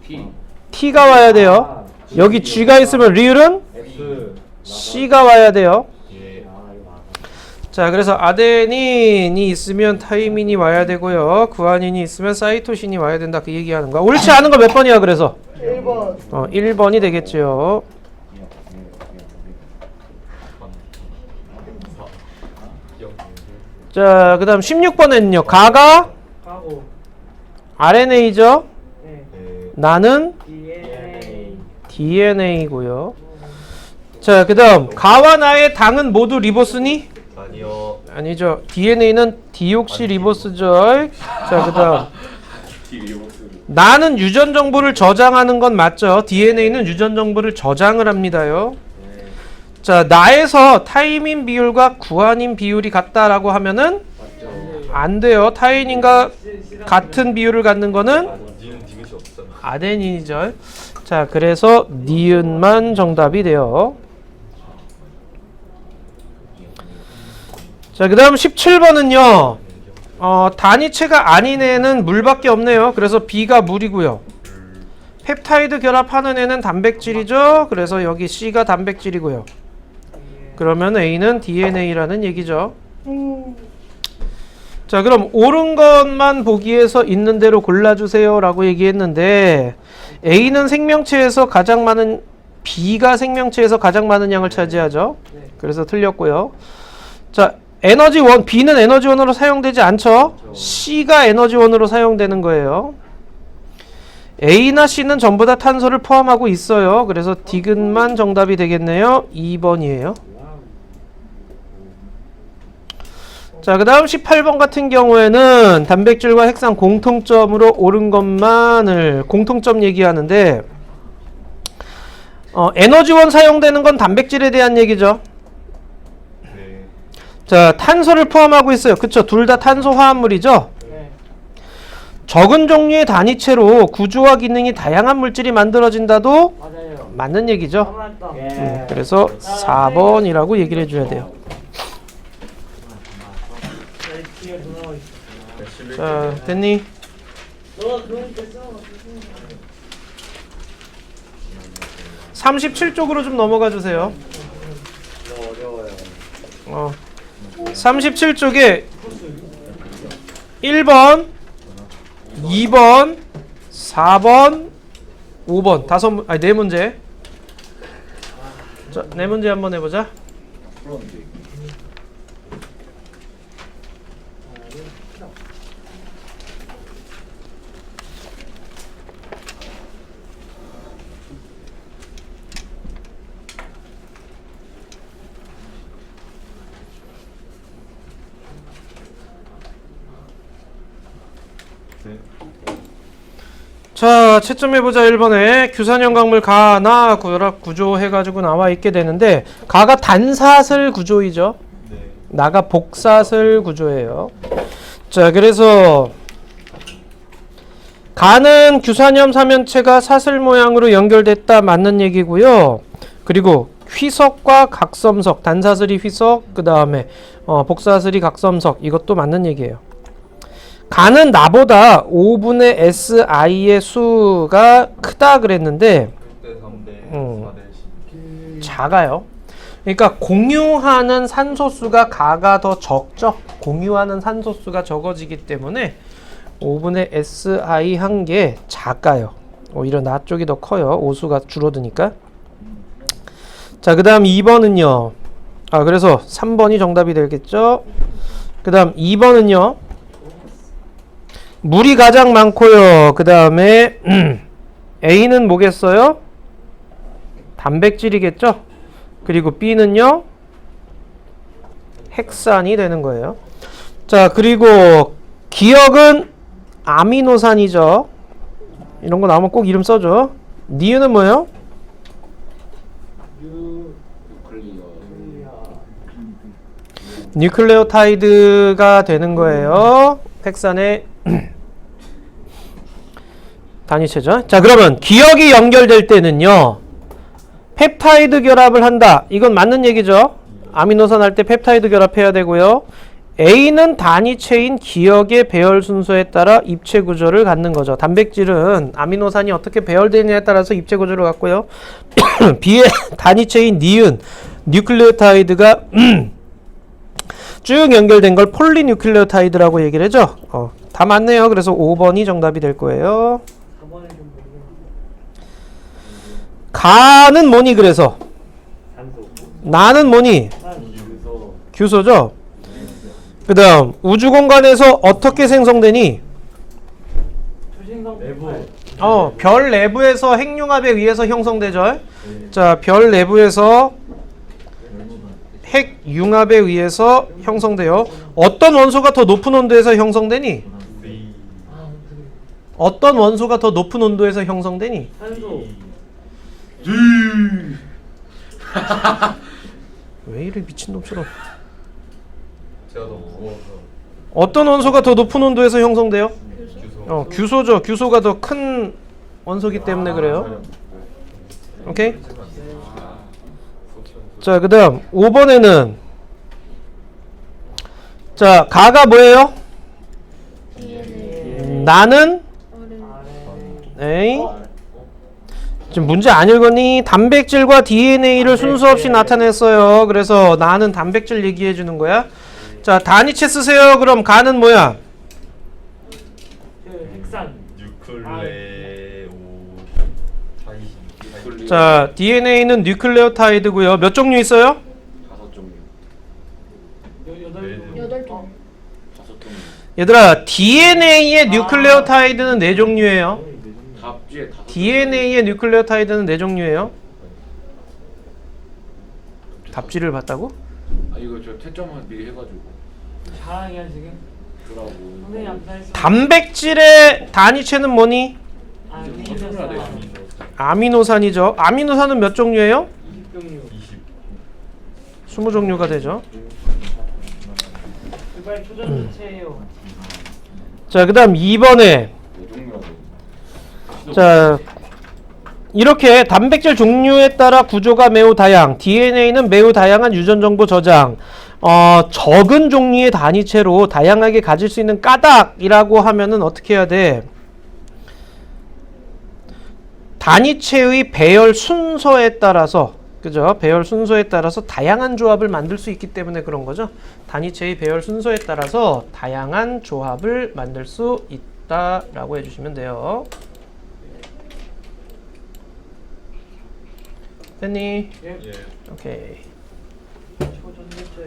T. T가 와야 돼요. 여기 G가 있으면 리을은 S. C가 와야 돼요. 이거 맞아. 자, 그래서 아데닌이 있으면 타이민이 와야 되고요. 구아닌이 있으면 사이토신이 와야 된다. 그 얘기하는 거야. 옳지 않은 거 몇 번이야? 그래서 1번. 1번이 되겠죠. 자, 그 다음 16번에는요. 가가 하고. RNA죠. 네. 나는 DNA. DNA고요. 자, 그 다음 가와 나의 당은 모두 리보스니? 아니요. 아니죠. DNA는 디옥시 리보스죠. 자, 그 다음 나는 유전 정보를 저장하는 건 맞죠. DNA는 유전 정보를 저장을 합니다요. 자, 나에서 타이민 비율과 구아닌 비율이 같다라고 하면은 안 돼요. 타이닌과 같은 비율을 갖는 거는 니는 디귿이 없잖아. 아데닌이죠. 자, 그래서 니은만 정답이 돼요. 자, 그 다음 17번은요. 단위체가 아닌 애는 물밖에 없네요. 그래서 B가 물이고요. 펩타이드 결합하는 애는 단백질이죠. 그래서 여기 C가 단백질이고요. 그러면 A는 DNA라는 얘기죠. 자, 그럼 옳은 것만 보기에서 있는 대로 골라주세요 라고 얘기했는데 A는 생명체에서 가장 많은, B가 생명체에서 가장 많은 양을 차지하죠. 그래서 틀렸고요. 자, 에너지원, B는 에너지원으로 사용되지 않죠. C가 에너지원으로 사용되는 거예요. A나 C는 전부 다 탄소를 포함하고 있어요. 그래서 디귿만 정답이 되겠네요. 2번이에요. 자, 그 다음 18번 같은 경우에는 단백질과 핵산 공통점으로 옳은 것만을 공통점 얘기하는데 에너지원 사용되는 건 단백질에 대한 얘기죠. 네. 자, 탄소를 포함하고 있어요. 그쵸? 둘 다 탄소 화합물이죠. 네. 적은 종류의 단위체로 구조와 기능이 다양한 물질이 만들어진다도 맞아요. 맞는 얘기죠. 맞다. 예. 그래서 4번이라고 얘기를 해줘야 돼요. 뒤에 누나가 있어. 자, 됐니? 너가 그러니까 써. 37쪽으로 좀 넘어가 주세요. 어려워요. 37쪽에 1번, 2번, 4번, 5번 네 문제. 자, 네 문제 한번 해보자. 풀었는데. 네. 자, 채점해보자. 1번에 규산형 강물 가나 결합 구조 해가지고 나와 있게 되는데, 가가 단사슬 구조이죠. 네. 나가 복사슬 구조예요. 자, 그래서 가는 규산염 사면체가 사슬 모양으로 연결됐다 맞는 얘기고요. 그리고 휘석과 각섬석, 단사슬이 휘석, 그 다음에 복사슬이 각섬석, 이것도 맞는 얘기예요. 가는 나보다 5분의 SI의 수가 크다 그랬는데 6대 3대 음. 4대 10. 작아요. 그러니까 공유하는 산소수가 가가 더 적죠. 공유하는 산소수가 적어지기 때문에 5분의 SI 한 게 작아요. 오히려 나 쪽이 더 커요. 오수가 줄어드니까. 자, 그 다음 2번은요. 그래서 3번이 정답이 되겠죠. 그 다음 2번은요. 물이 가장 많고요. 그 다음에 A는 뭐겠어요? 단백질이겠죠. 그리고 B는요. 핵산이 되는 거예요. 자, 그리고 기억은 아미노산이죠. 이런 거 나오면 꼭 이름 써줘. 니은은 뭐예요? 뉴클레오타이드가 되는 거예요. 핵산의 단위체죠. 자, 그러면 기억이 연결될 때는요. 펩타이드 결합을 한다. 이건 맞는 얘기죠. 아미노산 할 때 펩타이드 결합해야 되고요. A는 단위체인 기억의 배열 순서에 따라 입체 구조를 갖는 거죠. 단백질은 아미노산이 어떻게 배열되느냐에 따라서 입체 구조를 갖고요. B의 단위체인 니은, 뉴클레오타이드가 쭉 연결된 걸 폴리뉴클레오타이드라고 얘기를 하죠. 다 맞네요. 그래서 5번이 정답이 될 거예요. 4번을 좀 모르겠네. 가는 뭐니 그래서? 산소. 나는 뭐니? 산소. 규소죠. 그 다음 우주 공간에서 어떻게 생성되니? 초신성 내부. 별 내부에서 핵융합에 의해서 형성되죠. 자, 별 내부에서 핵융합에 의해서 형성돼요. 어떤 원소가 더 높은 온도에서 형성되니? 어떤 원소가 더 높은 온도에서 형성되니? 산소. 왜 이래 미친놈처럼. 제가 너무 무거워서 어떤 원소가 더 높은 온도에서 형성돼요? 규소. 규소죠. 규소가 더 큰 원소기 때문에 그래요. 오케이? 자, 그 다음 5번에는 자, 가가 뭐예요? 나는 에이 지금 문제 안 읽었니? 단백질과 DNA를 순서 없이 나타냈어요. 그래서 나는 단백질 얘기해 주는 거야. 자, 단위체 쓰세요. 그럼 가는 뭐야? 핵산. 뉴클레오 타이드. 자, DNA는 뉴클레오타이드고요. 몇 종류 있어요? 5종류. 8개. 5종류. 얘들아, DNA의 뉴클레오타이드는 4종류예요. 답지에 5종류. DNA의 뉴클레오타이드는 4종류예요. 답지를 봤다고? 이거 저 채점을 미리 해가지고 자랑이야 지금. 주라고. 선생님 암살했어. 단백질의 단위체는 뭐니? 아미노산. 아미노산이죠. 아미노산은 몇 종류예요? 20종류. 20종류가 되죠. 제발 초전체예요. 자, 그 다음 2번에 4종류라고. 자, 이렇게 단백질 종류에 따라 구조가 매우 다양, DNA는 매우 다양한 유전 정보 저장, 적은 종류의 단위체로 다양하게 가질 수 있는 까닭이라고 하면은 어떻게 해야 돼? 단위체의 배열 순서에 따라서, 그죠? 배열 순서에 따라서 다양한 조합을 만들 수 있기 때문에 그런 거죠. 단위체의 배열 순서에 따라서 다양한 조합을 만들 수 있다라고 해주시면 돼요. 됐니? 예. 예. 오케이. 초전도체.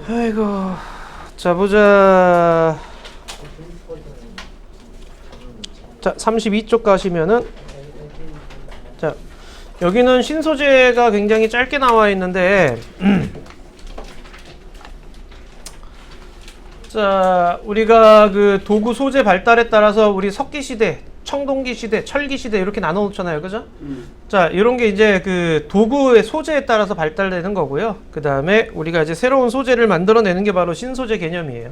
아이고. 자, 보자. 자, 32쪽 가시면은 자, 여기는 신소재가 굉장히 짧게 나와 있는데 자, 우리가 그 도구 소재 발달에 따라서 우리 석기 시대, 청동기 시대, 철기 시대 이렇게 나눠 놓잖아요. 그죠? 자, 이런 게 이제 그 도구의 소재에 따라서 발달되는 거고요. 그다음에 우리가 이제 새로운 소재를 만들어내는 게 바로 신소재 개념이에요.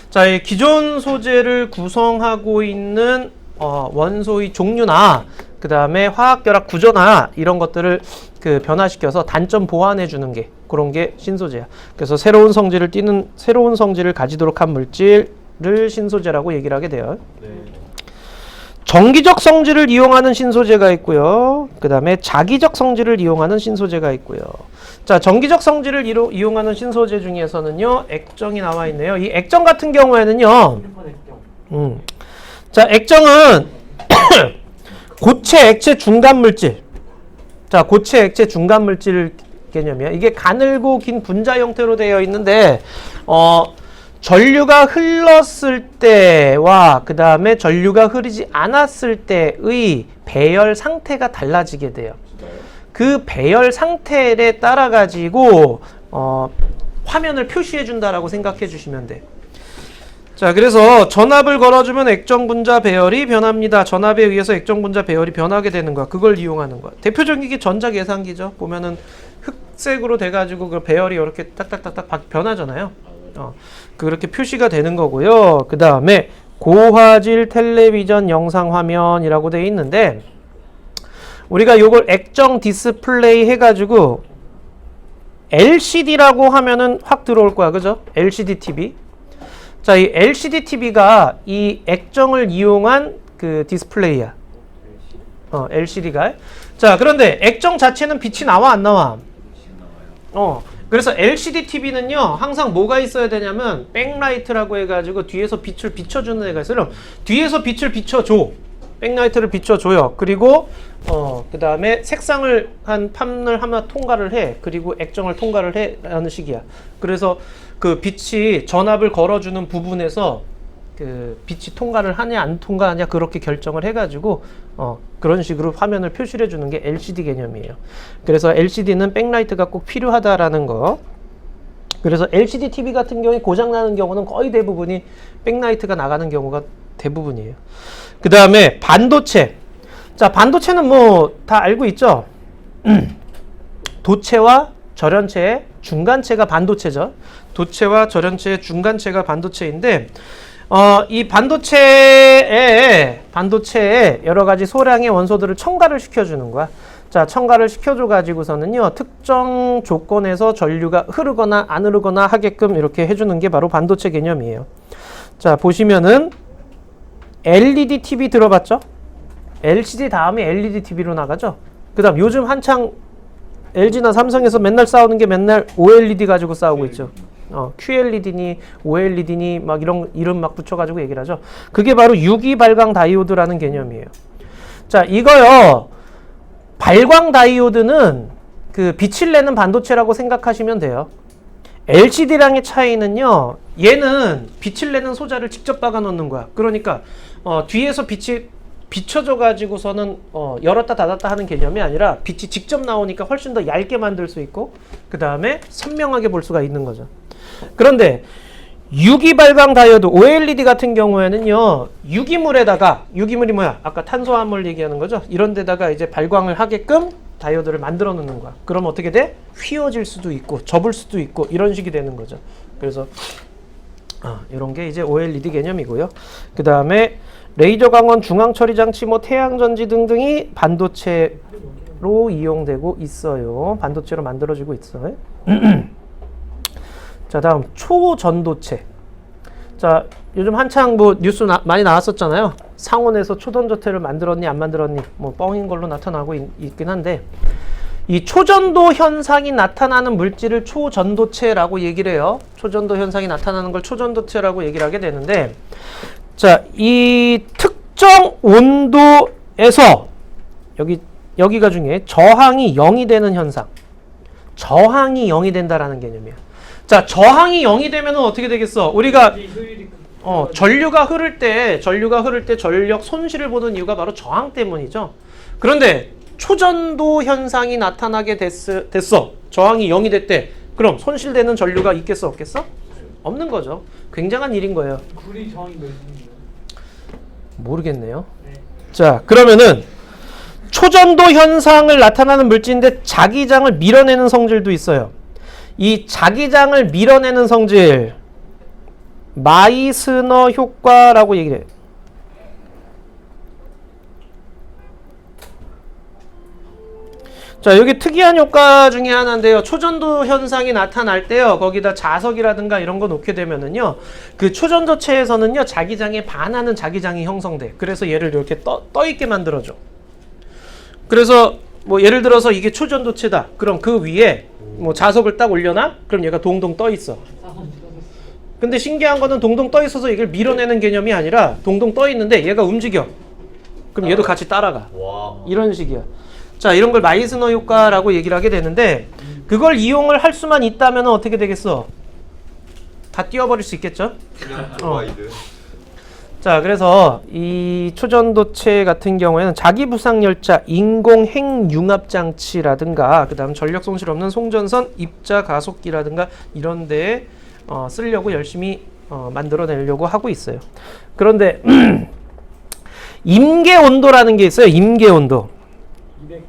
자, 이 기존 소재를 구성하고 있는 원소의 종류나 그 다음에 화학결합 구조나 이런 것들을 그 변화시켜서 단점 보완해 주는 게 그런 게 신소재야. 그래서 새로운 성질을 가지도록 한 물질을 신소재라고 얘기를 하게 돼요. 네. 정기적 성질을 이용하는 신소재가 있고요. 그 다음에 자기적 성질을 이용하는 신소재가 있고요. 자, 정기적 성질을 이용하는 신소재 중에서는요, 액정이 나와 있네요. 이 액정 같은 경우에는요, 자, 액정은 고체, 액체, 중간 물질. 자, 고체, 액체, 중간 물질 개념이야. 이게 가늘고 긴 분자 형태로 되어 있는데, 전류가 흘렀을 때와 그 다음에 전류가 흐르지 않았을 때의 배열 상태가 달라지게 돼요. 그 배열 상태에 따라 가지고 화면을 표시해 준다라고 생각해 주시면 돼. 자, 그래서 전압을 걸어주면 액정 분자 배열이 변합니다. 전압에 의해서 액정 분자 배열이 변하게 되는 거야. 그걸 이용하는 거야. 대표적인 게 전자 계산기죠. 보면은 흑색으로 돼가지고 그 배열이 이렇게 딱딱딱딱 변하잖아요. 그렇게 표시가 되는 거고요. 그 다음에 고화질 텔레비전 영상 화면이라고 되어 있는데, 우리가 요걸 액정 디스플레이 해가지고 LCD라고 하면은 확 들어올 거야. 그죠? LCD TV. 자, 이 LCD TV가 이 액정을 이용한 그 디스플레이야. LCD가. 자, 그런데 액정 자체는 빛이 나와, 안 나와? 그래서 LCD TV는요, 항상 뭐가 있어야 되냐면, 백라이트라고 해가지고 뒤에서 빛을 비춰주는 애가 있어요. 뒤에서 빛을 비춰줘. 백라이트를 비춰줘요. 그리고, 그 다음에 색상을 판을 하나 통과를 해. 그리고 액정을 통과를 해. 라는 식이야. 그래서 그 빛이 전압을 걸어주는 부분에서 그 빛이 통과를 하냐, 안 통과하냐, 그렇게 결정을 해가지고, 그런 식으로 화면을 표시를 해주는 게 LCD 개념이에요. 그래서 LCD는 백라이트가 꼭 필요하다라는 거. 그래서 LCD TV 같은 경우에 고장나는 경우는 거의 대부분이 백라이트가 나가는 경우가 대부분이에요. 그 다음에 반도체. 자, 반도체는 뭐 다 알고 있죠? 도체와 절연체의 중간체가 반도체죠. 도체와 절연체의 중간체가 반도체인데, 이 반도체에 여러 가지 소량의 원소들을 첨가를 시켜주는 거야. 자, 첨가를 시켜줘 가지고서는요, 특정 조건에서 전류가 흐르거나 안 흐르거나 하게끔 이렇게 해주는 게 바로 반도체 개념이에요. 자, 보시면은 LED TV 들어봤죠? LCD 다음에 LED TV로 나가죠? 그 다음 요즘 한창 LG나 삼성에서 맨날 싸우는 게 맨날 OLED 가지고 싸우고 있죠. QLED니 OLED니 막 이런 이름 막 붙여가지고 얘기를 하죠. 그게 바로 유기 발광 다이오드라는 개념이에요. 자, 이거요, 발광 다이오드는 그 빛을 내는 반도체라고 생각하시면 돼요. LCD랑의 차이는요, 얘는 빛을 내는 소자를 직접 박아 놓는 거야. 그러니까 뒤에서 빛이 비춰져 가지고서는 열었다 닫았다 하는 개념이 아니라 빛이 직접 나오니까 훨씬 더 얇게 만들 수 있고, 그 다음에 선명하게 볼 수가 있는 거죠. 그런데 유기 발광 다이오드 OLED 같은 경우에는요, 유기물이 뭐야? 아까 탄소화물 얘기하는 거죠. 이런 데다가 이제 발광을 하게끔 다이오드를 만들어 놓는 거야. 그럼 어떻게 돼? 휘어질 수도 있고 접을 수도 있고 이런 식이 되는 거죠. 그래서 이런 게 이제 OLED 개념이고요. 그 다음에 레이저 광원 중앙 처리 장치, 뭐 태양 전지 등등이 반도체로 이용되고 있어요. 반도체로 만들어지고 있어요. 자, 다음 초전도체. 자, 요즘 한창 뭐 뉴스 많이 나왔었잖아요. 상온에서 초전도체를 만들었니 안 만들었니, 뭐 뻥인 걸로 나타나고 있긴 한데, 이 초전도 현상이 나타나는 물질을 초전도체라고 얘기를 해요. 초전도 현상이 나타나는 걸 초전도체라고 얘기를 하게 되는데, 자, 이 특정 온도에서 여기가 중요해. 저항이 0이 되는 현상. 저항이 0이 된다라는 개념이야. 자, 저항이 0이 되면 어떻게 되겠어? 우리가 전류가 흐를 때 전력 손실을 보는 이유가 바로 저항 때문이죠. 그런데 초전도 현상이 나타나게 됐어. 저항이 0이 됐대. 그럼 손실되는 전류가 있겠어, 없겠어? 없는 거죠. 굉장한 일인 거예요. 구리 저항이 몇인가요? 모르겠네요. 자, 그러면은 초전도 현상을 나타나는 물질인데 자기장을 밀어내는 성질도 있어요. 이 자기장을 밀어내는 성질 마이스너 효과라고 얘기를 해요. 자, 여기 특이한 효과 중에 하나인데요. 초전도 현상이 나타날 때요. 거기다 자석이라든가 이런 거 놓게 되면은요. 그 초전도체에서는요. 자기장에 반하는 자기장이 형성돼. 그래서 얘를 이렇게 떠 있게 만들어줘. 그래서 뭐 예를 들어서 이게 초전도체다. 그럼 그 위에 뭐 자석을 딱 올려놔? 그럼 얘가 동동 떠 있어. 근데 신기한 거는 동동 떠 있어서 이걸 밀어내는 개념이 아니라 동동 떠 있는데 얘가 움직여. 그럼 얘도 같이 따라가. 와. 이런 식이야. 자, 이런 걸 마이스너 효과라고 얘기를 하게 되는데 그걸 이용을 할 수만 있다면 어떻게 되겠어? 다 띄워버릴 수 있겠죠? 와이드. 자, 그래서 이 초전도체 같은 경우에는 자기부상열차, 인공핵융합장치라든가 그 다음 전력 손실 없는 송전선, 입자 가속기라든가 이런 데에 쓰려고 열심히 만들어내려고 하고 있어요. 그런데 임계온도라는 게 있어요. 임계온도. 270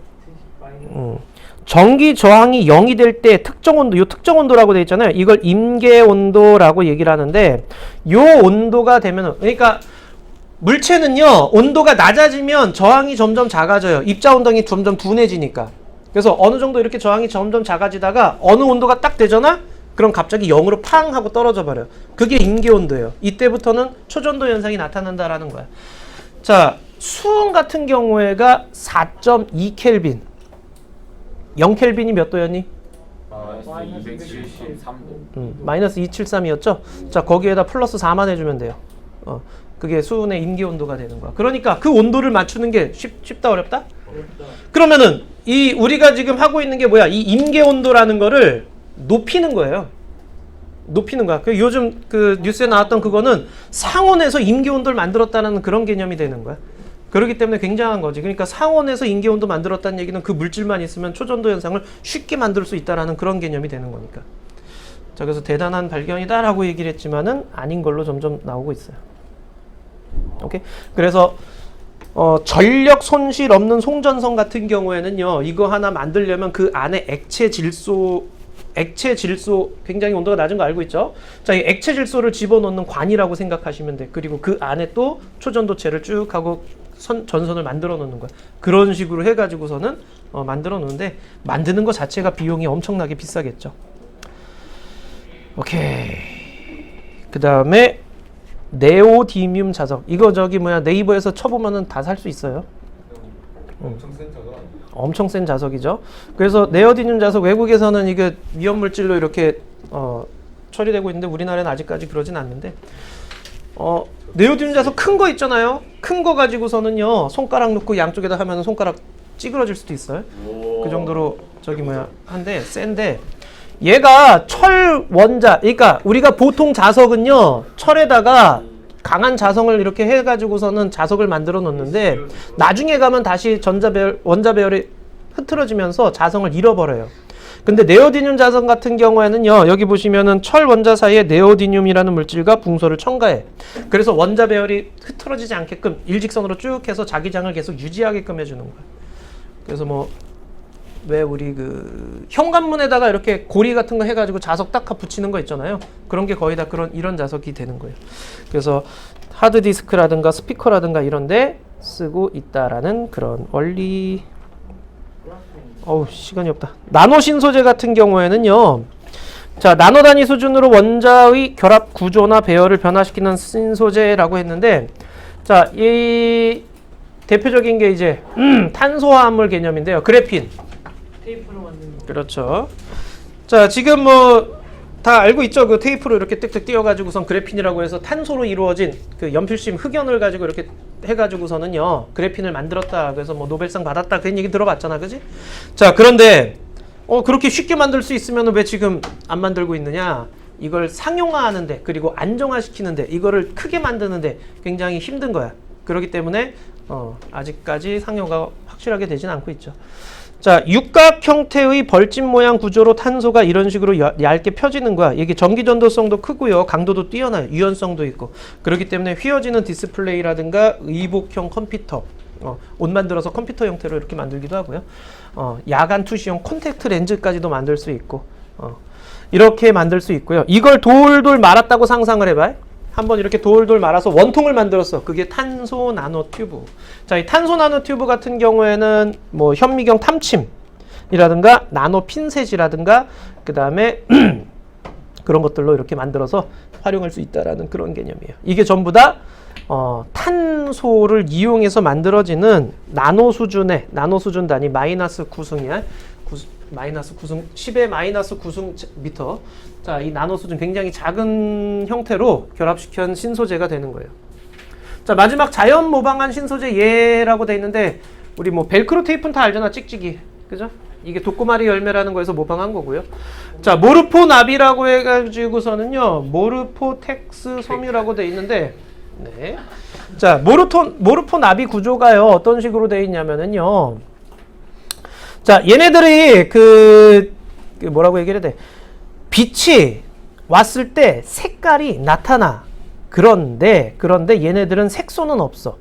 마이너스. 전기 저항이 0이 될 때 특정 온도, 요 특정 온도라고 되어 있잖아요. 이걸 임계 온도라고 얘기를 하는데 요 온도가 되면 그러니까 물체는요. 온도가 낮아지면 저항이 점점 작아져요. 입자 운동이 점점 둔해지니까. 그래서 어느 정도 이렇게 저항이 점점 작아지다가 어느 온도가 딱 되잖아? 그럼 갑자기 0으로 팡 하고 떨어져 버려요. 그게 임계 온도예요. 이때부터는 초전도 현상이 나타난다라는 거야. 자, 수온 같은 경우에가 4.2 켈빈. 0 켈빈이 몇 도였니? 마이너스 273도. 마이너스 273이었죠? 자, 거기에다 플러스 4만 해주면 돼요. 그게 수온의 임계 온도가 되는 거야. 그러니까 그 온도를 맞추는 게 쉽다 어렵다? 어렵다. 그러면은 이 우리가 지금 하고 있는 게 뭐야? 이 임계 온도라는 거를 높이는 거예요. 높이는 거야. 그 요즘 그 뉴스에 나왔던 그거는 상온에서 임계 온도를 만들었다는 그런 개념이 되는 거야. 그렇기 때문에 굉장한 거지. 그러니까 상온에서 임계 온도 만들었다는 얘기는 그 물질만 있으면 초전도 현상을 쉽게 만들 수 있다라는 그런 개념이 되는 거니까. 자, 그래서 대단한 발견이다라고 얘기를 했지만은 아닌 걸로 점점 나오고 있어요. 오케이? 그래서 전력 손실 없는 송전선 같은 경우에는요. 이거 하나 만들려면 그 안에 액체 질소 굉장히 온도가 낮은 거 알고 있죠? 자, 이 액체 질소를 집어넣는 관이라고 생각하시면 돼. 그리고 그 안에 또 초전도체를 쭉 하고 전선을 만들어 놓는 거야. 그런 식으로 해가지고서는 만들어 놓는데 만드는 거 자체가 비용이 엄청나게 비싸겠죠. 오케이. 그 다음에 네오디뮴 자석. 이거 네이버에서 쳐보면은 다 살 수 있어요. 엄청 센 자석 아니에요? 엄청 센 자석이죠. 그래서 네오디뮴 자석 외국에서는 이게 위험 물질로 이렇게 처리되고 있는데 우리나라는 아직까지 그러진 않는데 네오디뮴 자석 큰 거 있잖아요. 큰 거 가지고서는요 손가락 넣고 양쪽에다 하면 손가락 찌그러질 수도 있어요. 그 정도로 한데 센데 얘가 철 원자, 그러니까 우리가 보통 자석은요 철에다가 강한 자성을 이렇게 해가지고서는 자석을 만들어 놓는데 나중에 가면 다시 원자 배열이 흐트러지면서 자성을 잃어버려요. 근데 네오디뮴 자석 같은 경우에는요 여기 보시면은 철 원자 사이에 네오디뮴이라는 물질과 붕소를 첨가해. 그래서 원자 배열이 흐트러지지 않게끔 일직선으로 쭉 해서 자기장을 계속 유지하게끔 해주는 거야. 그래서 왜 우리 그 현관문에다가 이렇게 고리 같은 거 해가지고 자석 딱 붙이는 거 있잖아요. 그런 게 거의 다 이런 자석이 되는 거예요. 그래서 하드디스크라든가 스피커라든가 이런데 쓰고 있다라는 그런 원리. 어우, 시간이 없다. 나노 신소재 같은 경우에는요. 자, 나노 단위 수준으로 원자의 결합 구조나 배열을 변화시키는 신소재라고 했는데, 자, 이 대표적인 게 이제 탄소화합물 개념인데요. 그래핀. 테이프로 만드는 거. 그렇죠. 자, 지금 다 알고 있죠? 그 테이프로 이렇게 뜩뜩 띄어가지고선 그래핀이라고 해서 탄소로 이루어진 그 연필심 흑연을 가지고 이렇게 해가지고서는요 그래핀을 만들었다. 그래서 뭐 노벨상 받았다. 그런 얘기 들어봤잖아, 그지? 자, 그런데 그렇게 쉽게 만들 수 있으면 왜 지금 안 만들고 있느냐? 이걸 상용화하는데 그리고 안정화시키는데 이거를 크게 만드는데 굉장히 힘든 거야. 그렇기 때문에 아직까지 상용화가 확실하게 되진 않고 있죠. 자, 육각 형태의 벌집 모양 구조로 탄소가 이런 식으로 얇게 펴지는 거야. 이게 전기 전도성도 크고요. 강도도 뛰어나요. 유연성도 있고. 그렇기 때문에 휘어지는 디스플레이라든가 의복형 컴퓨터, 옷 만들어서 컴퓨터 형태로 이렇게 만들기도 하고요. 야간 투시용 콘택트 렌즈까지도 만들 수 있고. 이렇게 만들 수 있고요. 이걸 돌돌 말았다고 상상을 해봐요. 한번 이렇게 돌돌 말아서 원통을 만들었어. 그게 탄소 나노 튜브. 자, 이 탄소 나노 튜브 같은 경우에는 뭐 현미경 탐침이라든가 나노 핀셋이라든가 그 다음에 그런 것들로 이렇게 만들어서 활용할 수 있다라는 그런 개념이에요. 이게 전부 다 탄소를 이용해서 만들어지는 나노 수준 단위 마이너스 9승이야. 마이너스 9승 10의 마이너스 9승 미터. 자, 이 나노 수준 굉장히 작은 형태로 결합시킨 신소재가 되는 거예요. 자, 마지막 자연 모방한 신소재 예라고 돼 있는데 우리 뭐 벨크로 테이프는 다 알잖아. 찍찍이. 그죠? 이게 독고마리 열매라는 거에서 모방한 거고요. 자, 모르포 나비라고 해가지고서는요. 모르포텍스 섬유라고 돼 있는데 네. 자, 모르포 나비 구조가요. 어떤 식으로 돼 있냐면은요. 자, 얘네들이 그 뭐라고 얘기를 해야 돼? 빛이 왔을 때 색깔이 나타나. 그런데 얘네들은 색소는 없어.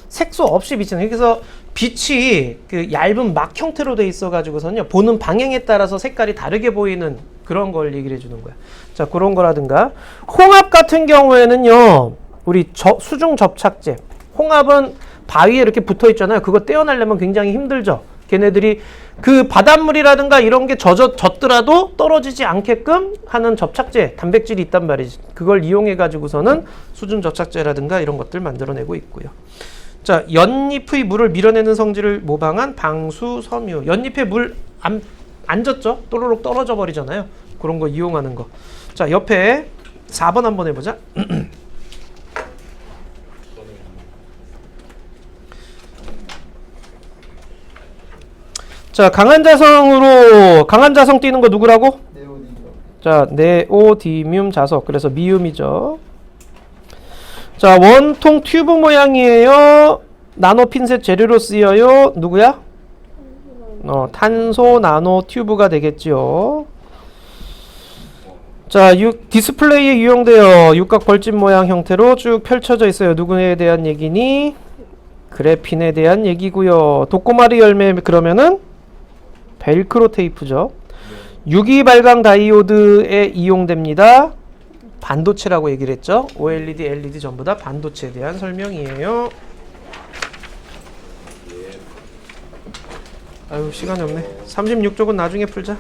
색소 없이 비치는. 그래서 빛이 그 얇은 막 형태로 돼 있어 가지고서는요. 보는 방향에 따라서 색깔이 다르게 보이는 그런 걸 얘기를 해 주는 거야. 자, 그런 거라든가 홍합 같은 경우에는요. 우리 수중 접착제. 홍합은 바위에 이렇게 붙어 있잖아요. 그거 떼어내려면 굉장히 힘들죠. 걔네들이 그 바닷물이라든가 이런 게 젖더라도 떨어지지 않게끔 하는 접착제, 단백질이 있단 말이지. 그걸 이용해 가지고서는 수중 접착제라든가 이런 것들 만들어내고 있고요. 자, 연잎의 물을 밀어내는 성질을 모방한 방수 섬유. 연잎에 물 안 젖죠? 또르륵 떨어져 버리잖아요. 그런 거 이용하는 거. 자, 옆에 4번 한번 해보자. 자, 강한 자성 띄는 거 누구라고? 자, 네오디뮴 자석. 그래서 미움이죠. 자, 원통 튜브 모양이에요. 나노 핀셋 재료로 쓰여요. 누구야? 탄소 나노 튜브가 되겠죠. 자, 디스플레이에 유용되어 육각 벌집 모양 형태로 쭉 펼쳐져 있어요. 누구에 대한 얘기니? 그래핀에 대한 얘기고요. 독고마리 열매 그러면은 벨크로 테이프죠. 유기 발광 다이오드에 이용됩니다. 반도체라고 얘기를 했죠. OLED, LED 전부 다 반도체에 대한 설명이에요. 아유, 시간이 없네. 36쪽은 나중에 풀자.